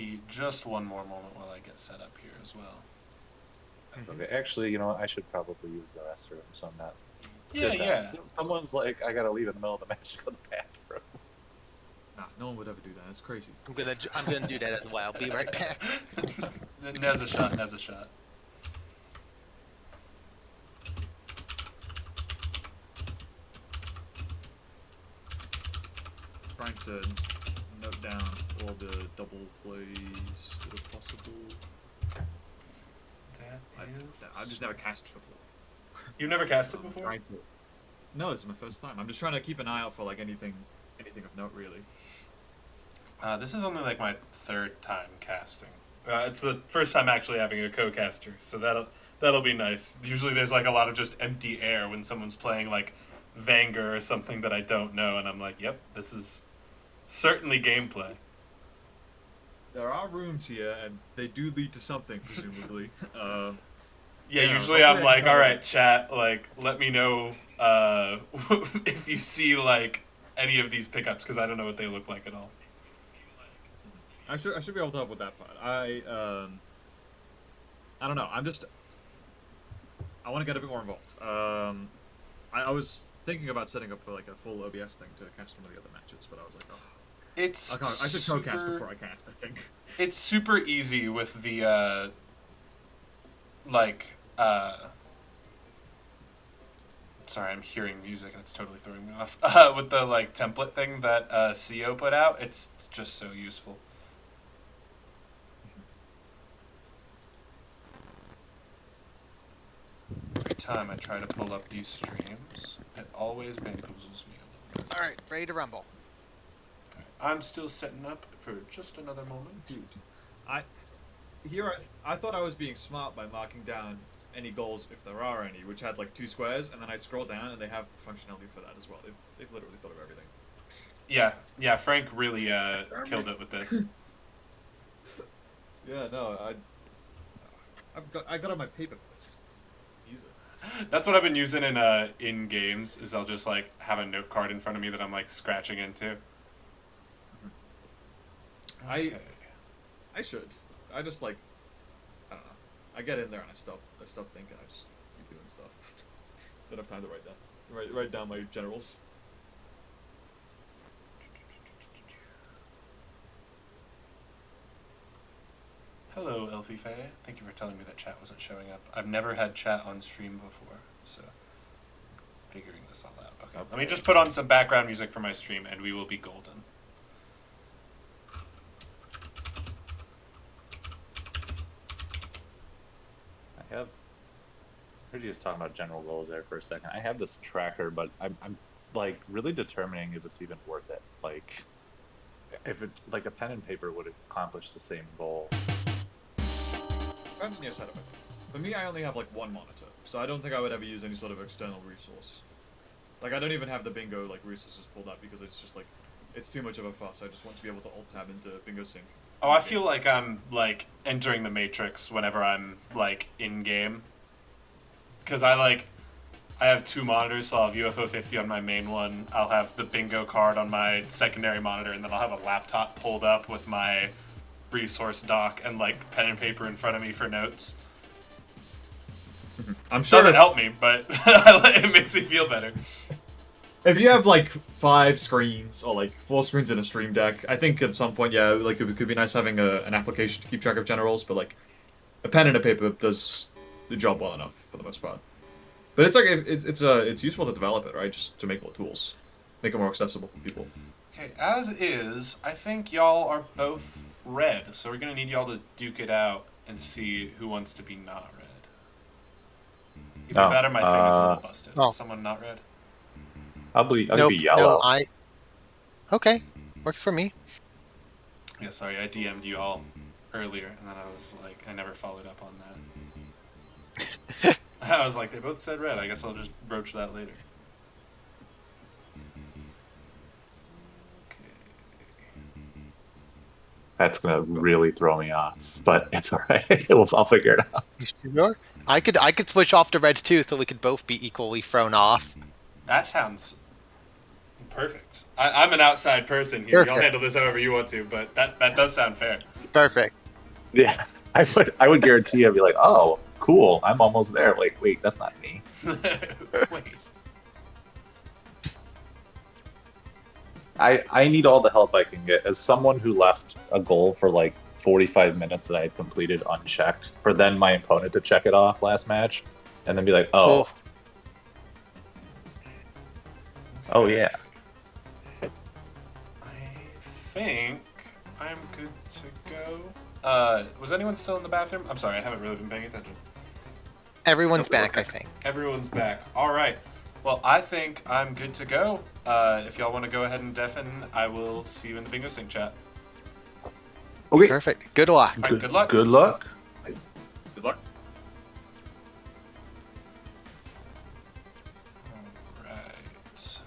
be just one more moment while I get set up here as well. Okay, actually, you know what? I should probably use the restroom, so I'm not. Yeah, Good then. yeah. Someone's like, I gotta leave in the middle of the match to go to the bathroom. Nah, no one would ever do that. It's crazy. I'm gonna do that as well. I'll be right back. Nez a shot, Nez a shot. Trying to note down all the double plays that are possible. I've just never cast it before. You've never cast it before? No, this is my first time. I'm just trying to keep an eye out for like anything of note, really. This is only like my third time casting. It's the first time actually having a co-caster, so that'll be nice. Usually there's like a lot of just empty air when someone's playing like Vanger or something that I don't know, and I'm like, yep, this is certainly gameplay. There are rooms here, and they do lead to something, presumably. Yeah, usually I'm like, all right, chat, like, let me know if you see like any of these pickups, because I don't know what they look like at all. I should be able to help with that part. I don't know. I want to get a bit more involved. I was thinking about setting up for like a full OBS thing to cast one of the other matches, but I was like, oh. I should co-cast before I cast, I think. It's super easy with the, sorry, I'm hearing music and it's totally throwing me off. With the, like, template thing that CO put out, it's just so useful. Every time I try to pull up these streams, it always bamboozles me a little bit. Alright, ready to rumble. I'm still setting up for just another moment. Dude, I thought I was being smart by marking down any goals, if there are any, which had like 2 squares, and then I scroll down and they have functionality for that as well. They've literally thought of everything. Yeah, Frank really killed it with this. Yeah, no, I got on my paper for this. That's what I've been using in games, is I'll just like have a note card in front of me that I'm like scratching into. Okay. I should. I just like, I don't know. I get in there and I stop thinking. I just keep doing stuff. Don't have time to write down my generals. Hello, Elfie Faye. Thank you for telling me that chat wasn't showing up. I've never had chat on stream before, so figuring this all out. Okay, let me just put on some background music for my stream and we will be golden. We're just talking about general goals there for a second. I have this tracker, but I'm like really determining if it's even worth it. Like, if it like a pen and paper would accomplish the same goal. Depends on your setup. For me, I only have like 1 monitor, so I don't think I would ever use any sort of external resource. Like, I don't even have the bingo like resources pulled up because it's just like, it's too much of a fuss. I just want to be able to alt tab into bingo sync. Oh, I feel like I'm like entering the Matrix whenever I'm like in game. Because I have 2 monitors, so I'll have UFO 50 on my main one. I'll have the bingo card on my secondary monitor, and then I'll have a laptop pulled up with my resource dock and like pen and paper in front of me for notes. I'm sure Doesn't help me, but it makes me feel better. If you have like 5 screens or like 4 screens in a stream deck, I think at some point, yeah, like it could be nice having an application to keep track of generals, but like a pen and a paper does the job well enough for the most part. But it's like it's useful to develop it, right? Just to make more tools, make it more accessible for people. Okay, as is, I think y'all are both red, so we're gonna need y'all to duke it out and see who wants to be not red. Either that or my thing is a little busted. Is someone not red? I'll be yellow. No, okay, works for me. Yeah, sorry, I DM'd you all earlier, and then I was like, I never followed up on that. I was like, they both said red. I guess I'll just broach that later. Okay. That's gonna really throw me off, but it's alright. I'll figure it out. You sure? I could switch off to reds too, so we could both be equally thrown off. That sounds perfect. I'm an outside person here. Perfect. Y'all handle this however you want to, but that does sound fair. Perfect. Yeah, I would guarantee I'd be like, oh, cool, I'm almost there. Like, wait, that's not me. Wait. I need all the help I can get as someone who left a goal for like 45 minutes that I had completed unchecked for then my opponent to check it off last match and then be like, oh, oh yeah. I think I'm good to go. Was anyone still in the bathroom? I'm sorry, I haven't really been paying attention. Everyone's back, I think. Everyone's back. All right. Well, I think I'm good to go. If y'all want to go ahead and deafen, I will see you in the Bingo Sync chat. Okay. Perfect. Good luck. All right, good luck. Good luck. Good luck. All right.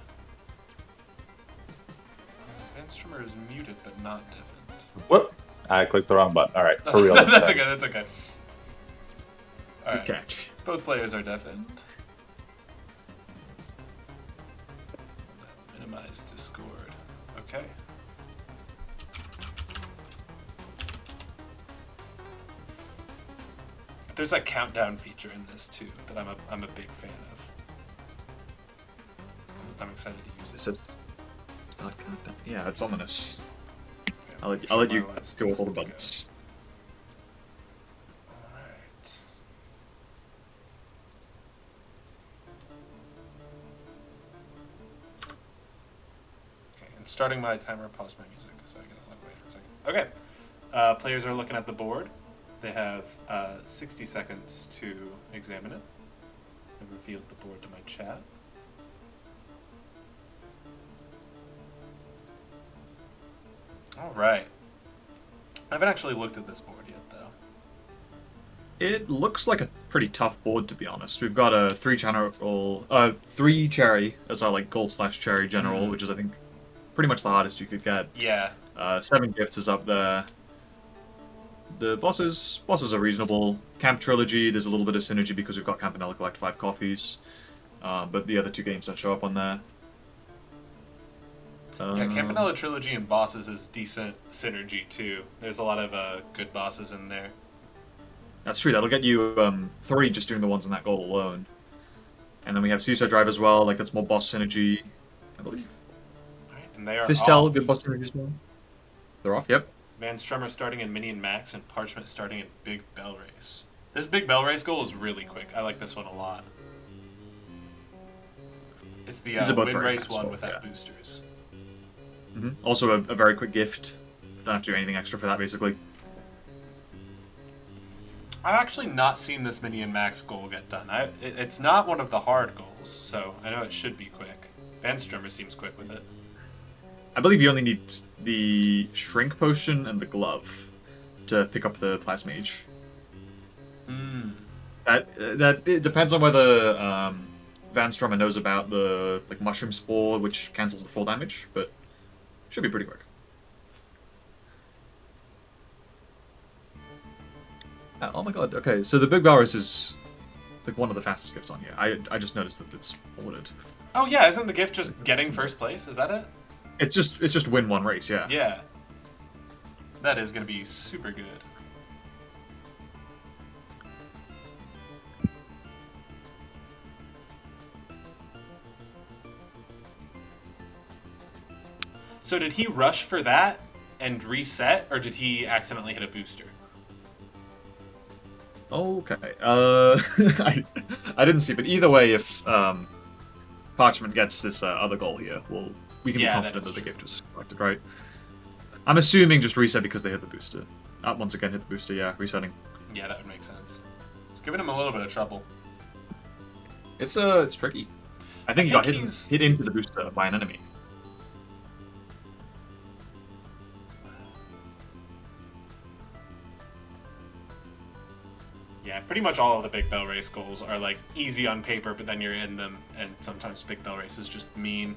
Vanstrummer is muted but not deafened. Whoop. I clicked the wrong button. All right, for real. That's okay. That's okay. All Good right. catch. Both players are deafened. Minimize Discord. Okay. There's a countdown feature in this too that I'm a big fan of. I'm excited to use it. It's not countdown. Yeah, it's ominous. Okay, I'll let you my last go with all the piece of buttons. Alright. Okay, and starting my timer, pause my music so I can look away for a second. Okay. Players are looking at the board. They have 60 seconds to examine it. I've revealed the board to my chat. Alright. I haven't actually looked at this board yet, though. It looks like a pretty tough board, to be honest. We've got a 3 cherry as our like gold/cherry general, which is I think pretty much the hardest you could get. Yeah. 7 gifts is up there. The bosses are reasonable. Camp Trilogy, there's a little bit of synergy because we've got Campanella Collect 5 coffees, but the other 2 games don't show up on there. Yeah, Campanella Trilogy and bosses is decent synergy too. There's a lot of good bosses in there. That's true. That'll get you 3 just doing the ones in that goal alone. And then we have Seaside Drive as well. Like that's more boss synergy, I believe. Alright, and they are Fistel, off. good boss synergy as well. They're off. Yep. Vanstrummer starting in Mini and Max, and Parchment starting in Big Bell Race. This Big Bell Race goal is really quick. I like this one a lot. It's the These are both Win very Race fast one goals, without yeah. boosters. Also a very quick gift. Don't have to do anything extra for that, basically. I've actually not seen this Mini and Max goal get done. It's not one of the hard goals, so I know it should be quick. Vanstrummer seems quick with it. I believe you only need the Shrink Potion and the Glove to pick up the Plasmage. That it depends on whether Vanstrummer knows about the like Mushroom Spore, which cancels the full damage, but should be pretty quick. Oh my god, okay, so the Big Valrus is like one of the fastest gifts on here. I just noticed that it's ordered. Oh yeah, isn't the gift just getting first place? Is that it? It's just win one race, yeah. Yeah. That is going to be super good. So did he rush for that and reset, or did he accidentally hit a booster? Okay. I didn't see, but either way, if Parchment gets this other goal here, we can be confident that the gift was collected, right? I'm assuming just reset because they hit the booster. Once again, hit the booster, yeah, resetting. Yeah, that would make sense. It's giving him a little bit of trouble. It's tricky. I think he got hit into the booster by an enemy. Yeah, pretty much all of the Big Bell Race goals are like easy on paper, but then you're in them, and sometimes Big Bell Race is just mean.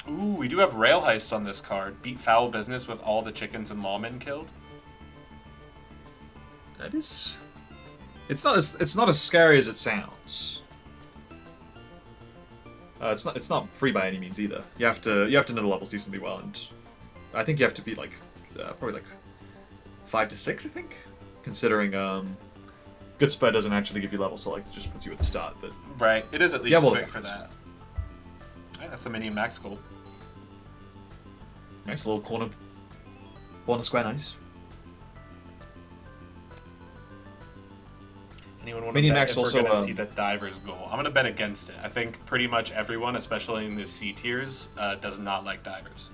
Ooh, we do have Rail Heist on this card. Beat Foul Business with all the chickens and lawmen killed. That is... It's not as scary as it sounds. It's not free by any means either. You have to know the levels decently well, and I think you have to be like probably like 5 to 6, I think. Considering Good Spur doesn't actually give you level select; it just puts you at the start. But Right. It is at least Yeah, well, quick for that. Alright, that's the mini max goal. nice little corner square, nice. Anyone want to Mini bet max if we're also, going to see the diver's goal? I'm going to bet against it. I think pretty much everyone, especially in the C tiers, does not like divers.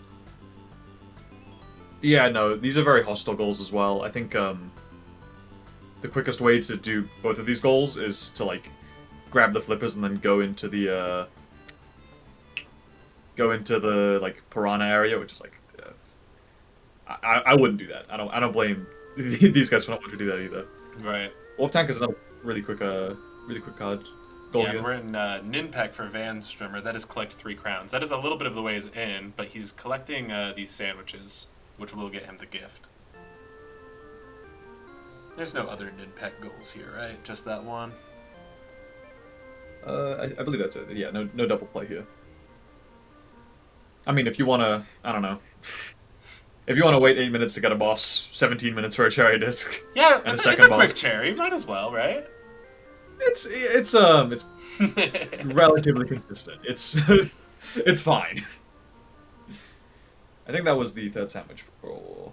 Yeah, no, these are very hostile goals as well. I think the quickest way to do both of these goals is to like grab the flippers and then go into the like piranha area, which is like I wouldn't do that. I don't blame these guys for not wanting to do that either. Right. Warp Tank is another really quick card goal Yeah, here. and we're in Ninpec for Vanstrummer. That is collect 3 crowns. That is a little bit of the ways in, but he's collecting these sandwiches, which will get him the gift. There's no other Ninpec goals here, right? Just that one? I believe that's it. Yeah, no double play here. I mean, if you wanna, I don't know. If you want to wait 8 minutes to get a boss, 17 minutes for a cherry disc. Yeah, and it's a a second quick boss. cherry. Might as well, right? It's relatively consistent. It's fine. I think that was the third sandwich for.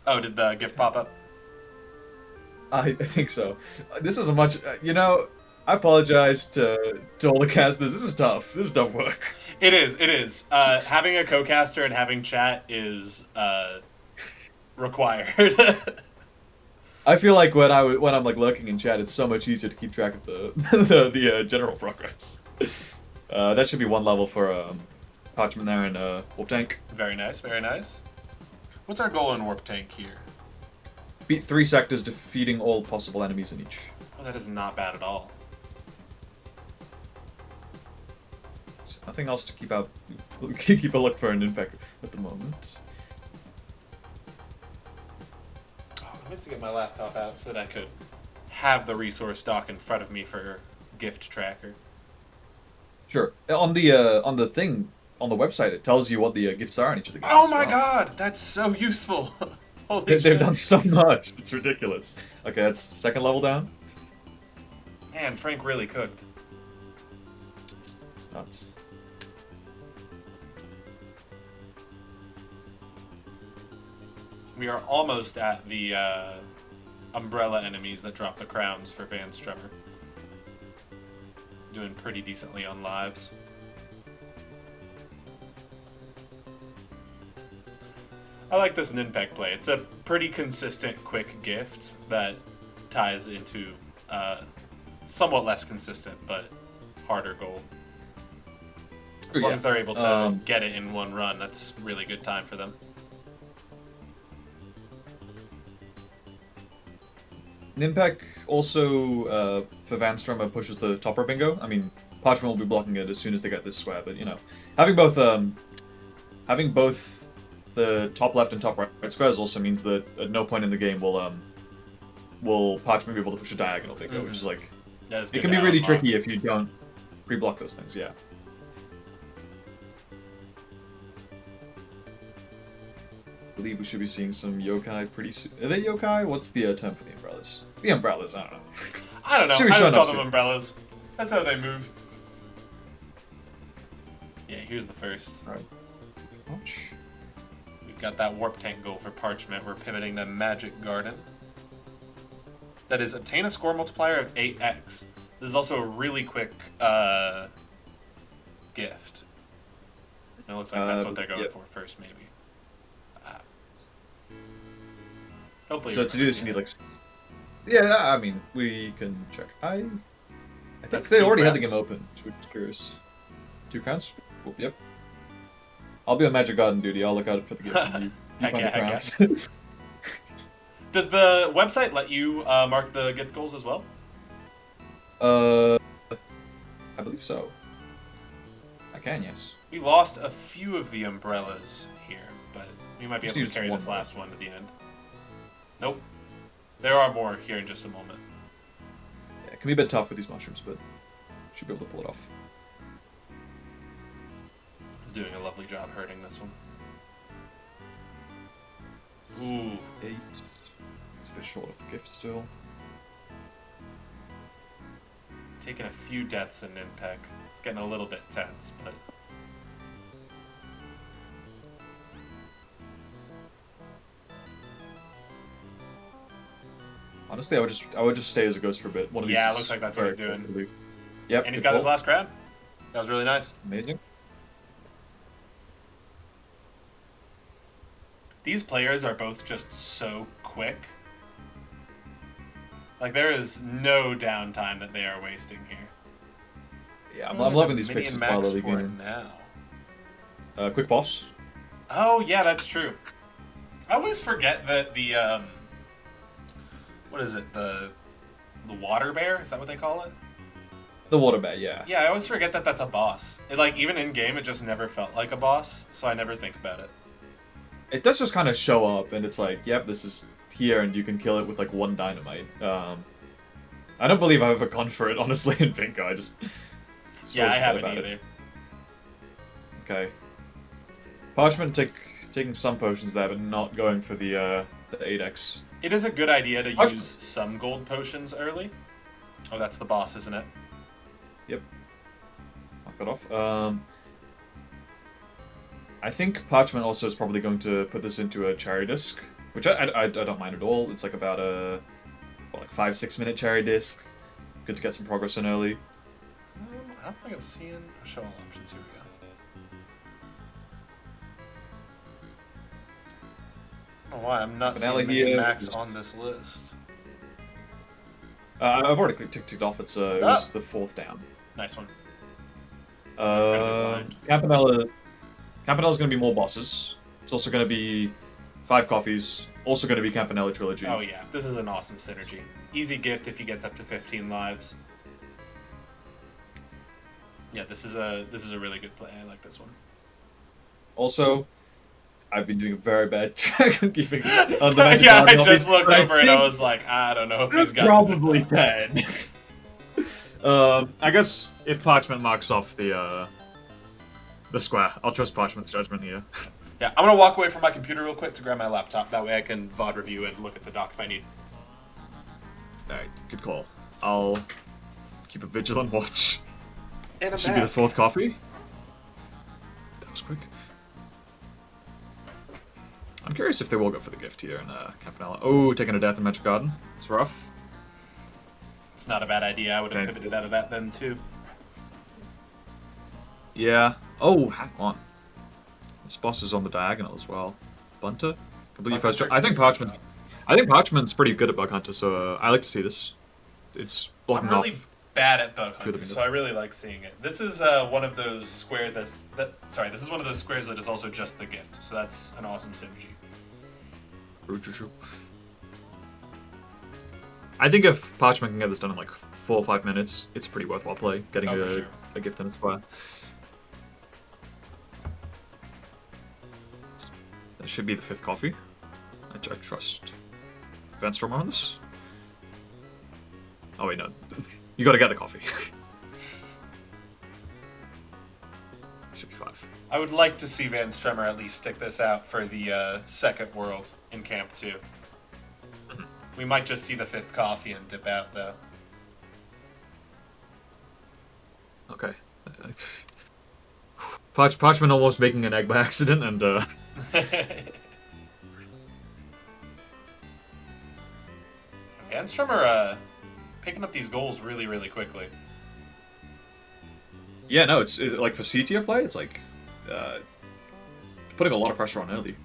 Oh, did the gift pop up? I think so. This is a much. I apologize to all the casters. This is tough. This is tough work. It is. It is. Having a co-caster and having chat is required. I feel like when I'm like lurking in chat, it's so much easier to keep track of the general progress. That should be 1 level for Parchment there and Warp Tank. Very nice. Very nice. What's our goal in Warp Tank here? Beat 3 sectors, defeating all possible enemies in each. Oh, that is not bad at all. So nothing else to keep a look for an Ninpec at the moment. Oh, I meant to get my laptop out so that I could have the resource dock in front of me for gift tracker. Sure. On the thing on the website, it tells you what the gifts are in each of the games. Oh as my well. god, that's so useful. Holy They've shit. done so much. It's ridiculous. Okay, that's 2nd level down. Man, Frank really cooked. It's nuts. We are almost at the umbrella enemies that drop the crowns for Vanstrummer. Doing pretty decently on lives. I like this Ninpec play. It's a pretty consistent, quick gift that ties into somewhat less consistent, but harder goal. As long as they're able to get it in 1 run, that's really good time for them. Ninpec also, for Vanstrummer, pushes the topper bingo. I mean, Parchment will be blocking it as soon as they get this square, but having both the top left and top right squares also means that at no point in the game will Parchment be able to push a diagonal bingo, which is like That is it good can to be really unlock. tricky if you don't pre-block those things. Yeah. I believe we should be seeing some yokai pretty soon. Are they yokai? What's the term for the umbrellas? The umbrellas, I don't know. I don't know. Should be I just showing call up them soon. umbrellas. That's how they move. Yeah, here's the first. Right. Ouch. We've got that warp tank goal for Parchment. We're pivoting to Magic Garden. That is obtain a score multiplier of 8x. This is also a really quick gift. And it looks like that's what they're going yep. for first, maybe. Hopefully. So to do this, you need like. Yeah, I mean, we can check. I think That's they 2 already had the crowns. game open, which is curious. 2 crowns? Cool, yep. I'll be on Magic Garden duty. I'll look out for the gift. And you Heck find yeah, the heck crowns. Does the website let you mark the gift goals as well? I believe so. I can, yes. We lost a few of the umbrellas here, but we might be Just able to use carry one this more. last one to the end. Nope. There are more here in just a moment. Yeah, it can be a bit tough with these mushrooms, but should be able to pull it off. He's doing a lovely job hurting this one. Ooh. 8. It's a bit short of the gift still. Taking a few deaths in Nimpec. It's getting a little bit tense, but... Honestly, I would just stay as a ghost for a bit. One of these Yeah, it is looks like that's what he's very doing. cool. Yep. And he's good got his call. last crown. That was really nice. Amazing. These players are both just so quick. Like, there is no downtime that they are wasting here. Yeah, I'm loving these Mini picks and as well. max Early for it game. now. Quick boss. Oh, yeah, that's true. I always forget that the, what is it? The water bear? Is that what they call it? The water bear, yeah. Yeah, I always forget that that's a boss. It, like, even in-game, it just never felt like a boss, so I never think about it. It does just kind of show up, and it's like, yep, this is here, and you can kill it with, like, 1 dynamite. I don't believe I've ever gone for it, honestly, in Bingo. I just... Yeah, I forget haven't about either. it. Okay. Parchment taking some potions there, but not going for the 8x. It is a good idea to What? use some gold potions early. Oh, that's the boss, isn't it? Yep. Knock that off. I think Parchment also is probably going to put this into a cherry disc, which I don't mind at all. It's like about a what, like 5-6 minute cherry disc. Good to get some progress in early. I don't think I'm seeing... Show all options, here we go. I don't know why I'm not Finale seeing mini here max is- on this list. I've already ticked off. It was the 4th down. Nice one. Campanella's going to be more bosses. It's also going to be 5 coffees. Also going to be Campanella Trilogy. Oh yeah, this is an awesome synergy. Easy gift if he gets up to 15 lives. Yeah, this is a really good play. I like this one. Also, I've been doing a very bad track on keeping on the Magic Yeah, I Garden just hobby, looked but I over and I think was like, I don't know if he's it's got probably 10. I guess if Parchment marks off the square, I'll trust Parchment's judgment here. Yeah, I'm gonna walk away from my computer real quick to grab my laptop. That way I can VOD review and look at the doc if I need. Alright, good call. I'll keep a vigilant watch. And I'm Should be the 4th coffee. That was quick. I'm curious if they will go for the gift here in Campanella. Oh, taking a death in Magic Garden. It's rough. It's not a bad idea. I would have Okay. pivoted out of that then too. Yeah. Oh, hang on. This boss is on the diagonal as well. Bunter? Complete first Hunter I think Parchment. I think Parchment's pretty good at Bug Hunter, so I like to see this. It's blocking I'm really off. bad at bug Through the hunter, window. so I really like seeing it. This is one of those square this is one of those squares that is also just the gift. So that's an awesome synergy. I think if Parchment can get this done in like 4 or 5 minutes, it's a pretty worthwhile play. Getting Oh, for sure. a gift in a square. That should be the 5th coffee. I trust Vanstrummer on this. Oh wait, no. You gotta get the coffee. Should be 5. I would like to see Vanstrummer at least stick this out for the second world in Camp 2. We might just see the 5th coffee and dip out though. Okay. Parchment almost making an egg by accident, and Vanstrummer picking up these goals really, really quickly. yeah, no, it's like for C tier play, it's like putting a lot of pressure on early,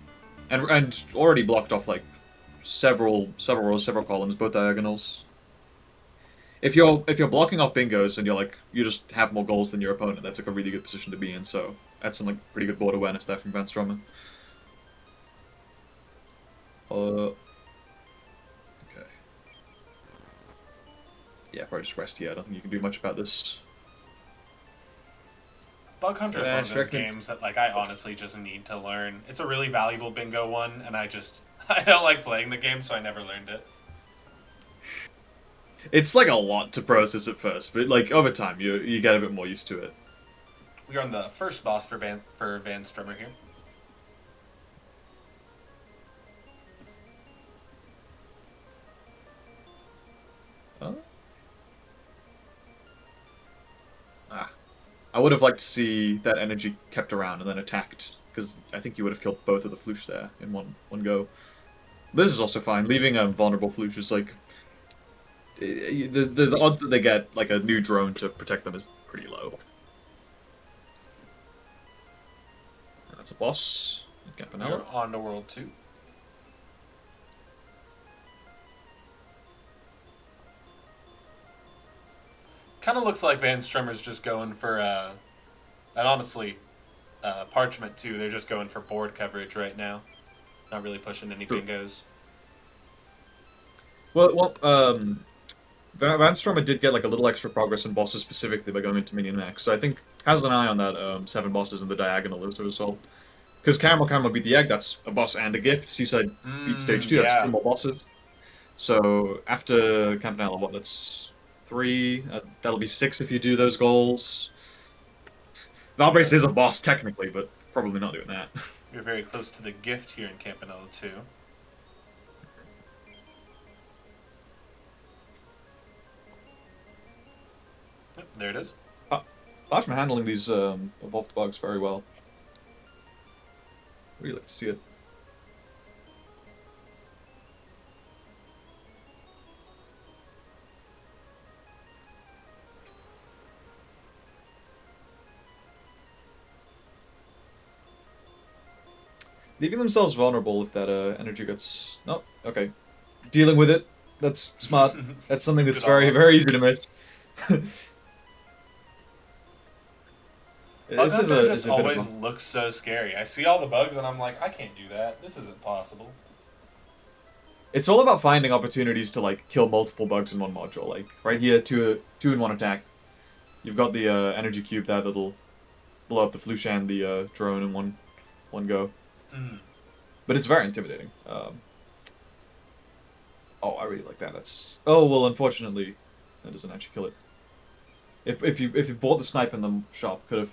and already blocked off like several rows, several columns, both diagonals. If you're blocking off bingos and you just have more goals than your opponent, that's like a really good position to be in. So that's some like pretty good board awareness there from Vanstrummer. Okay. Yeah, probably just rest here. I don't think you can do much about this. Bug Hunter is Yeah, one of those Shrek is- games that like I honestly just need to learn. It's a really valuable bingo one, and I don't like playing the game, so I never learned it. It's like a lot to process at first, but like over time you get a bit more used to it. We are on the first boss for Vanstrummer here. Huh? I would have liked to see that energy kept around and then attacked, because I think you would have killed both of the Floosh there in one go. This is also fine. Leaving a vulnerable Floosh is like the odds that they get like a new drone to protect them is pretty low. That's a boss. We're on to World 2. Kind of looks like Vanstrummer's just going for, and honestly, Parchment too. They're just going for board coverage right now. Not really pushing any bingos. Well, Vanstrummer did get like a little extra progress in bosses specifically by going into Minion Max, so I think has an eye on that 7 bosses in the diagonal Lizard Assault. Because Caramel beat the Egg, that's a boss and a gift. Seaside beat stage 2, that's 2 more bosses. So after Campanella, what, that's 3, that'll be 6 if you do those goals. Valbrace is a boss technically, but probably not doing that. You're very close to the gift here in Campanella too. Yep, there it is. Parchment handling these evolved bugs very well. Really like to see it. Leaving themselves vulnerable if that energy gets... Oh, okay. Dealing with it. That's smart. That's something that's very easy to miss. This just always looks so scary. I see all the bugs and I'm like, I can't do that. This isn't possible. It's all about finding opportunities to like kill multiple bugs in one module. Like right here, two in one attack. You've got the energy cube there that'll blow up the Floosh and the drone in one go. But it's very intimidating. Oh, I really like that. That's well, unfortunately, that doesn't actually kill it. If you bought the snipe in the shop, could have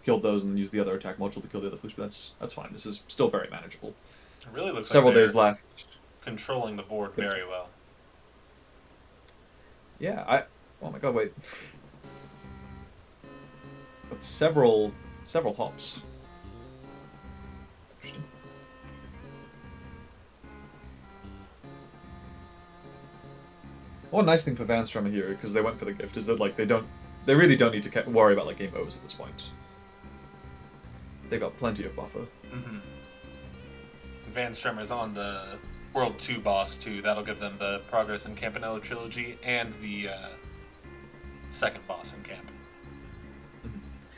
killed those and used the other attack module to kill the other Floosh, but that's fine. This is still very manageable. It really looks several like they're days left. Controlling the board very well. Yeah, oh my god, wait. But several hops. That's interesting. One nice thing for Vanstrummer here, because they went for the gift, is that like they really don't need to worry about like game overs at this point. They've got plenty of buffer. Vanstrummer's on the World 2 boss too. That'll give them the progress in Campanella Trilogy and the second boss in Camp.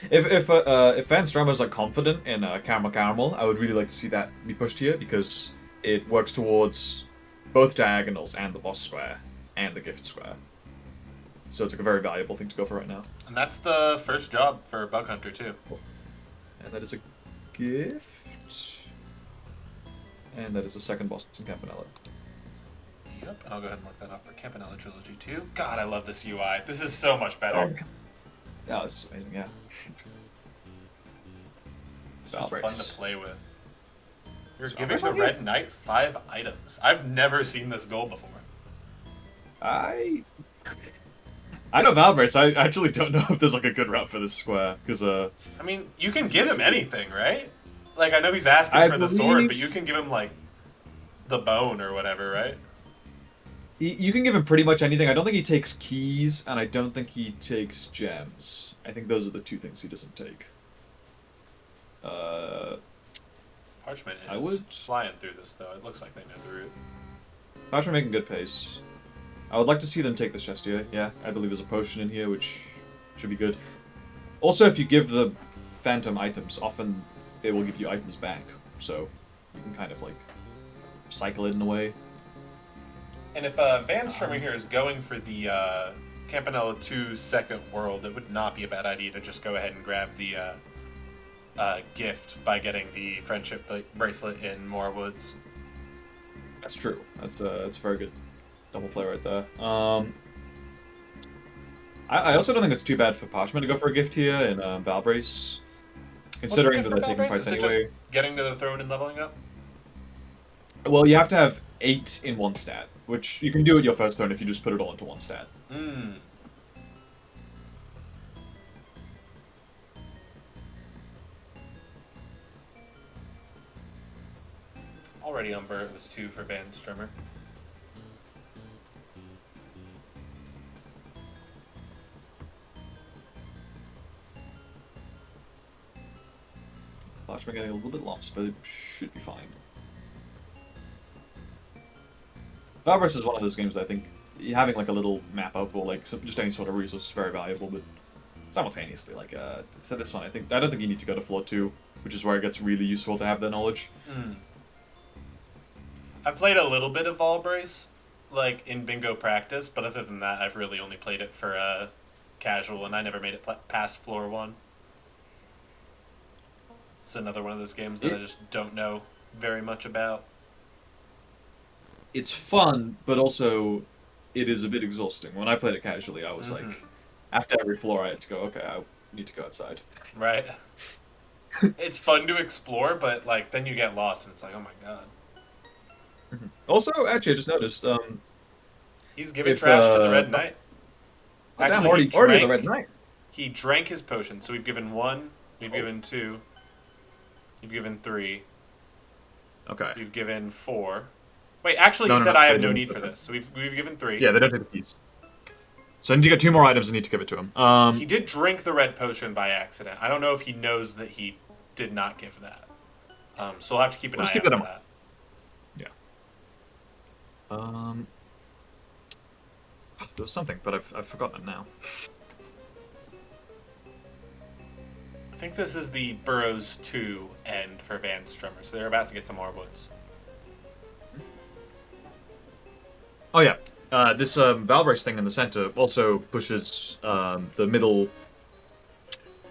If Vanstrummer's like confident in Caramel, I would really like to see that be pushed here because it works towards both diagonals and the boss square and the gift square. So it's like a very valuable thing to go for right now. And that's the first job for Bug Hunter too. And that is a gift. And that is a second boss in Campanella. Yep, and I'll go ahead and mark that off for Campanella Trilogy too. God, I love this UI. This is so much better. Yeah, this is amazing, yeah. It's just fun to play with. You're giving the Red Knight 5 items. I've never seen this goal before. I know Valbrace. I actually don't know if there's like a good route for this square because I mean, you can give him anything, right? Like I know he's asking for the sword, but you can give him like the bone or whatever, right? You can give him pretty much anything. I don't think he takes keys, and I don't think he takes gems. I think those are the two things he doesn't take. Parchment is flying through this though. It looks like they know the route. Parchment making good pace. I would like to see them take this chest here. Yeah, I believe there's a potion in here, which should be good. Also, if you give the phantom items, often they will give you items back, so you can kind of like cycle it in a way. And if Vanstrummer here is going for the Campanella 2 second world, it would not be a bad idea to just go ahead and grab the gift by getting the friendship bracelet in Moor Woods. That's true. That's a very good double play right there. I also don't think it's too bad for Parchment to go for a gift here in Valbrace, What's the considering gift that for they're taking Valbrace? fights Is it anyway. just getting to the throne and leveling up? Well, you have to have 8 in one stat, which you can do at your first turn if you just put it all into one stat. Hmm. Already on Burrows 2 for Vanstrummer. Parchment getting a little bit lost, but it should be fine. Valbrace is one of those games that I think having like a little map up or like just any sort of resource is very valuable, but simultaneously, like for this one, I don't think you need to go to floor 2, which is where it gets really useful to have that knowledge. Hmm. I've played a little bit of Valbrace, like in bingo practice, but other than that, I've really only played it for casual, and I never made it past floor 1. It's another one of those games that I just don't know very much about. It's fun, but also it is a bit exhausting. When I played it casually, I was Mhm. like, after every floor, I had to go, okay, I need to go outside. Right? It's fun to explore, but like then you get lost, and it's like, oh my god. Also, actually, I just noticed, He's giving If, trash to the uh, Red Knight. oh, damn, Actually, he already the drank- Red Knight. He drank his potion, so we've given 1, we've Oh. given 2, we've given 3, Okay. we've given 4. Wait, actually, No, he no, said no, I they have no didn't. need for this, so we've given 3. Yeah, they don't take the keys. So I need to get 2 more items and need to give it to him. He did drink the red potion by accident. I don't know if he knows that he did not give that. So we'll have to keep an We'll eye just keep out that for in that. There was something, but I've forgotten it now. I think this is the Burrows 2 end for Vanstrummer, so they're about to get to Marwoods. Oh yeah, this Valbrace thing in the center also pushes the middle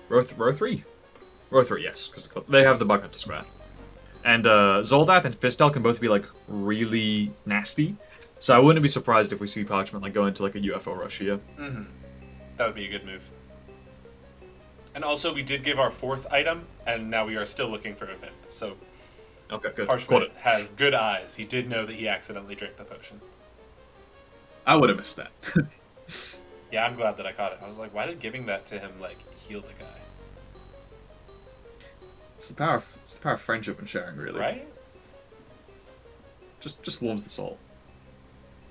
row 3. Row 3, yes, because they have the bug hunter square. And Zoldath and Fistel can both be like really nasty. So I wouldn't be surprised if we see Parchment like go into like a UFO rush here. Mm-hmm. That would be a good move. And also, we did give our 4th item, and now we are still looking for a 5th. So Okay, good. Caught Parchment it. has good eyes. He did know that he accidentally drank the potion. I would have missed that. Yeah, I'm glad that I caught it. I was like, why did giving that to him like heal the guy? It's the power of friendship and sharing, really. Right? Just warms the soul.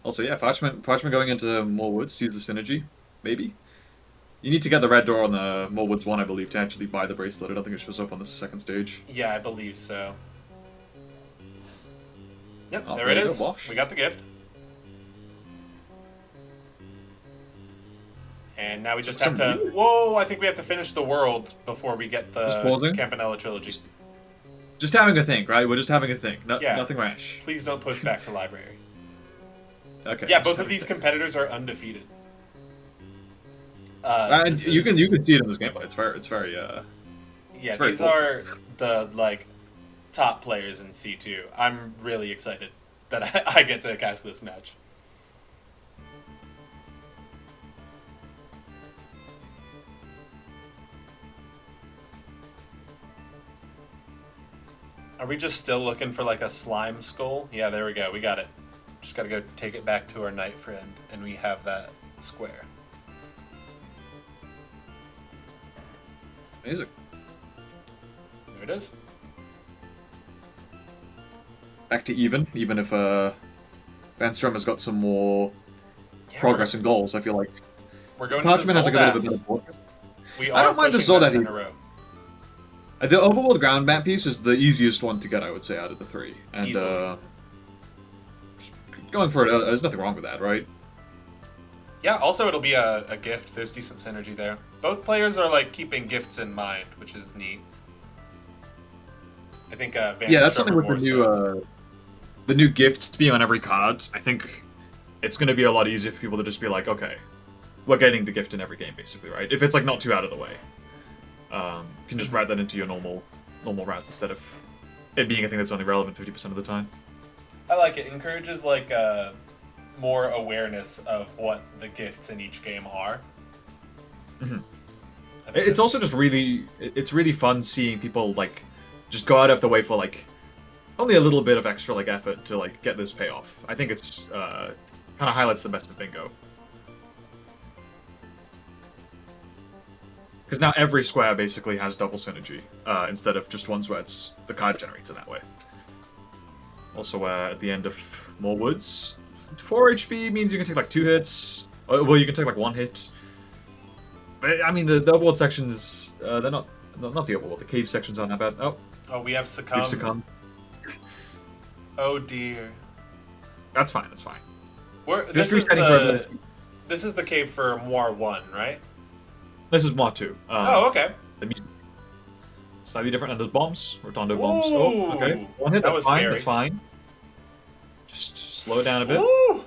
Also, yeah, Parchment going into more woods sees the synergy, maybe. You need to get the red door on the more woods 1, I believe, to actually buy the bracelet. I don't think it shows up on the second stage. Yeah, I believe so. Yep, Oh, there it you go, is. Bosch. We got the gift. And now we just have Some to... weird- Whoa, I think we have to finish the world before we get the Just pausing? Campanella trilogy. Just having a think, right? We're just having a think. Yeah. Nothing rash. Please don't push back to library. Okay. Yeah, just both of having a these think. competitors are undefeated. And This you can is- see it in this gameplay. It's very Yeah, it's very these cool. are the like top players in C2. I'm really excited that I get to cast this match. Are we just still looking for like a slime skull? Yeah, there we go. We got it. Just gotta go take it back to our knight friend, and we have that square. amazing. There it is. Back to even if Vanstrummer has got some more Yeah, progress and goals. I feel like We're going Parchment has into like a bit of a Zoldath. better board. We I are don't mind the pushing this Zoldath in a row. The overworld ground map piece is the easiest one to get, I would say, out of the 3. And Easily. just going for it, there's nothing wrong with that, right? Yeah, also it'll be a gift. There's decent synergy there. Both players are like keeping gifts in mind, which is neat. I think Yeah, that's something with more the new the new gifts being on every card. I think it's going to be a lot easier for people to just be like, okay, we're getting the gift in every game, basically, right? If it's like not too out of the way, you can just write that into your normal routes instead of it being a thing that's only relevant 50% of the time. I like it. Encourages like more awareness of what the gifts in each game are. It's also just really, it's really fun seeing people like just go out of the way for like only a little bit of extra like effort to like get this payoff. I think it's kind of highlights the best of bingo. Because now every square basically has double synergy, instead of just ones where it's the card generator that way. Also, at the end of more woods, 4 HP means you can take like 2 hits. Well, you can take like 1 hit. I mean, the overworld sections, they're not the overworld. The cave sections aren't that bad. Oh, we have succumbed. You've succumbed. Oh dear. That's fine. That's fine. This is resetting for a minute. This is the cave for Moir 1, right? This is Mod 2. Oh, okay. Slightly different, and there's bombs. Rotondo bombs. Ooh. Oh, okay. 1 hit, That that's was fine, scary. that's fine. Just slow it down a bit. Woo!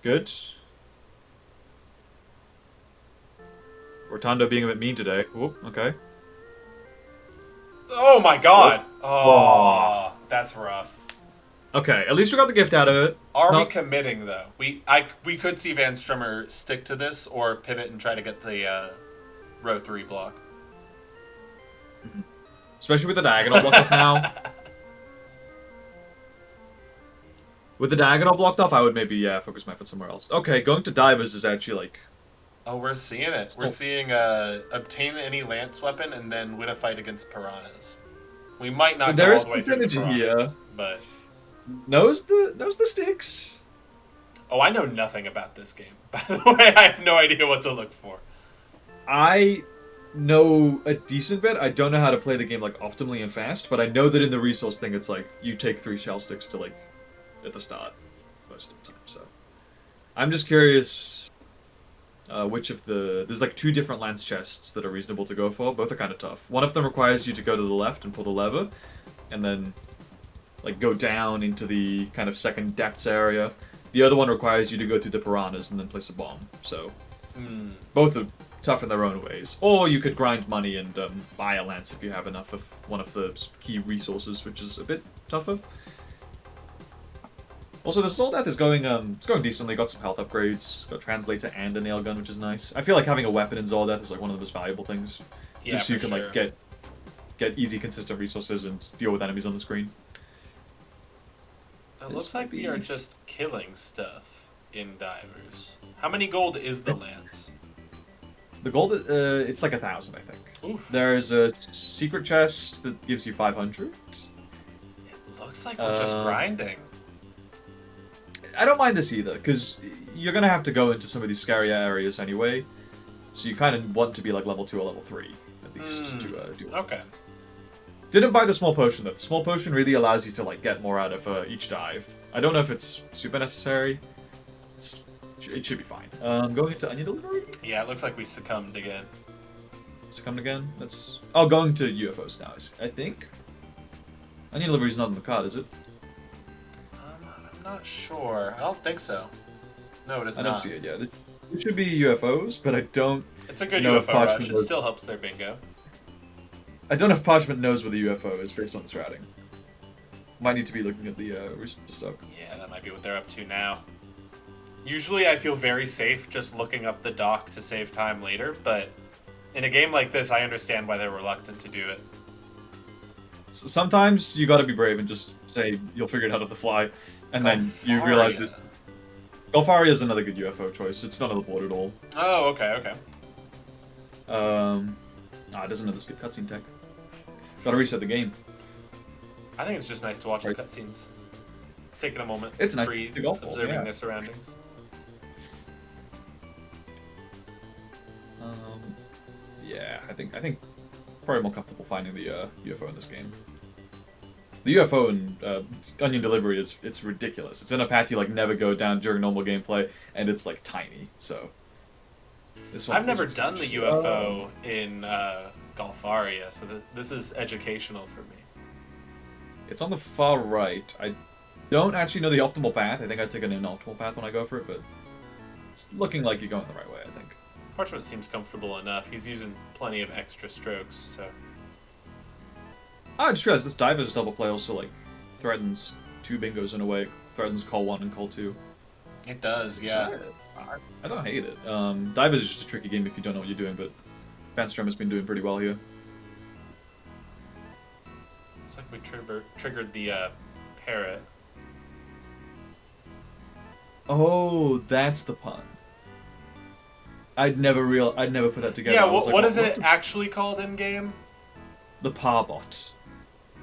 Good. Rotondo being a bit mean today. Whoop, okay. Oh my god! Oh. Oh, that's rough. Okay, at least we got the gift out of it. Are we Not- committing though? We could see Vanstrummer stick to this or pivot and try to get the row 3 block. Especially with the diagonal blocked off now. With the diagonal blocked off, I would maybe, focus my foot somewhere else. Okay, going to divers is actually, like... Oh, we're seeing it. We're seeing obtain any lance weapon and then win a fight against piranhas. We might not There go all is the way through the synergy here. piranhas, but... Knows the sticks. Oh, I know nothing about this game. By the way, I have no idea what to look for. I know a decent bit. I don't know how to play the game, like, optimally and fast, but I know that in the resource thing, it's like, you take 3 shell sticks to, like, at the start, most of the time, so... I'm just curious... which of the... There's like 2 different lance chests that are reasonable to go for. Both are kind of tough. One of them requires you to go to the left and pull the lever, and then like go down into the kind of second depths area. The other one requires you to go through the piranhas and then place a bomb. So both are tough in their own ways. Or you could grind money and buy a lance if you have enough of one of the key resources, which is a bit tougher. Also, the Soul Death is going, it's going decently. Got some health upgrades. Got Translator and a nail gun, which is nice. I feel like having a weapon in Soul Death is like one of the most valuable things. Yeah, Just so you for can sure. like get easy, consistent resources and deal with enemies on the screen. It This looks might like we be- are just killing stuff in divers. How many gold is the lance? The gold, it's like 1,000, I think. Oof. There's a secret chest that gives you 500. It looks like we're just grinding. I don't mind this either, because you're gonna have to go into some of these scary areas anyway. So you kind of want to be like level 2 or level 3, at least, to do it. Okay. Didn't buy the small potion, though. The small potion really allows you to like get more out of each dive. I don't know if it's super necessary. It should be fine. Going into onion delivery? Yeah, it looks like we succumbed again. Succumbed again? That's... Oh, going to UFOs now, I think. Onion delivery's not on the card, is it? I'm not sure. I don't think so. No, it is I not. don't see it, yeah. It should be UFOs, but I don't... It's a good know if UFO rush. Parchment It was- still helps their bingo. I don't know if Parchment knows where the UFO is based on this routing. Might need to be looking at the resource stock. Yeah, that might be what they're up to now. Usually I feel very safe just looking up the dock to save time later, but in a game like this, I understand why they're reluctant to do it. So sometimes you gotta be brave and just say you'll figure it out on the fly, and then you realize that Golfaria is another good UFO choice. It's not on the board at all. Oh, okay, okay. It doesn't have the skip cutscene tech. Gotta reset the game. I think it's just nice to watch the cutscenes. Taking a moment, It's nice breathe, to golf ball, observing yeah. their surroundings. Yeah, I think probably more comfortable finding the UFO in this game. The UFO in Onion Delivery it's ridiculous. It's in a path you like never go down during normal gameplay, and it's like tiny. So I've never done the UFO in Golfaria, so this is educational for me. It's on the far right. I don't actually know the optimal path. I think I'd take an inoptimal path when I go for it, but it's looking like you're going the right way, I think. Parchment seems comfortable enough. He's using plenty of extra strokes, so... I just realized this diver's double play also like threatens 2 bingos in a way. Threatens call 1 and call 2. It does, yeah. I don't hate it. Dive is just a tricky game if you don't know what you're doing, but Vanstrummer has been doing pretty well here. It's like we triggered the parrot. Oh, that's the pun. I'd never put that together. Yeah, I was like, what is it the- actually called in game? The Parbot.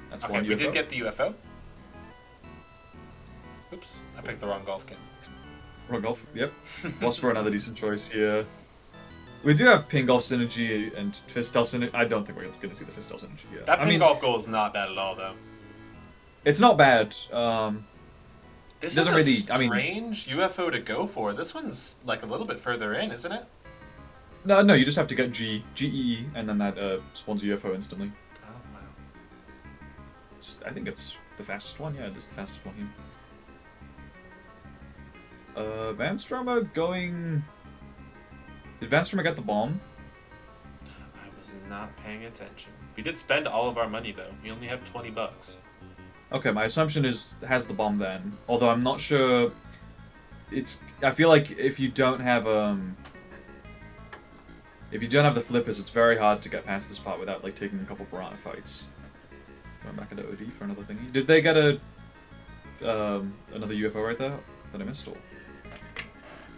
That's Okay, one we UFO. did get the UFO. Oops, I picked the wrong golf game. Wrong golf. Yep. Wasper, another decent choice here. We do have ping golf synergy and Fistel synergy. I don't think we're going to see the Fistel synergy here. That I ping mean, golf goal is not bad at all, though. it's not bad. This doesn't is a really- I mean- strange UFO to go for. This one's like a little bit further in, isn't it? No, you just have to get GE, and then that spawns a UFO instantly. Oh wow. I think it's the fastest one. Yeah, it is the fastest one here. Vanstrummer going. Did Vanstrummer get the bomb? I was not paying attention. We did spend all of our money though. We only have $20. Okay, my assumption is has the bomb then. Although I'm not sure. I feel like if you don't have the flippers, it's very hard to get past this part without like taking a couple piranha fights. Going back into OD for another thingy. Did they get another UFO right there that I missed? Or?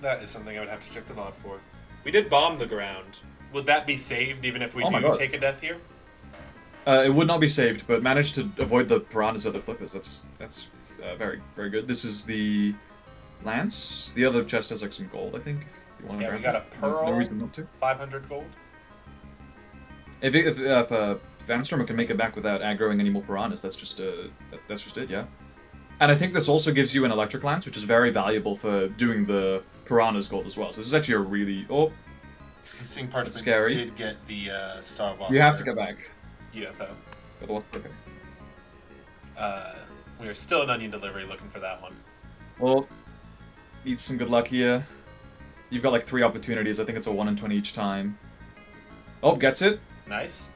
That is something I would have to check the VOD for. We did bomb the ground. Would that be saved even if we Oh my do God. take a death here? It would not be saved, but managed to avoid the piranhas or the flippers. That's very, very good. This is the lance. The other chest has like some gold, I think. If you want to Yeah, we grab got a it. pearl. No reason not to. 500 gold. If Vanstrummer can make it back without aggroing any more piranhas, that's just it, yeah. And I think this also gives you an electric lance, which is very valuable for doing the piranhas gold as well. So this is actually a really I'm seeing Parchment scary. did get the Star Wasp. you have to get back. UFO. Okay. We are still in onion delivery looking for that one. Well, need some good luck here. You've got like 3 opportunities. I think it's a 1 in 20 each time. Oh, gets it. Nice.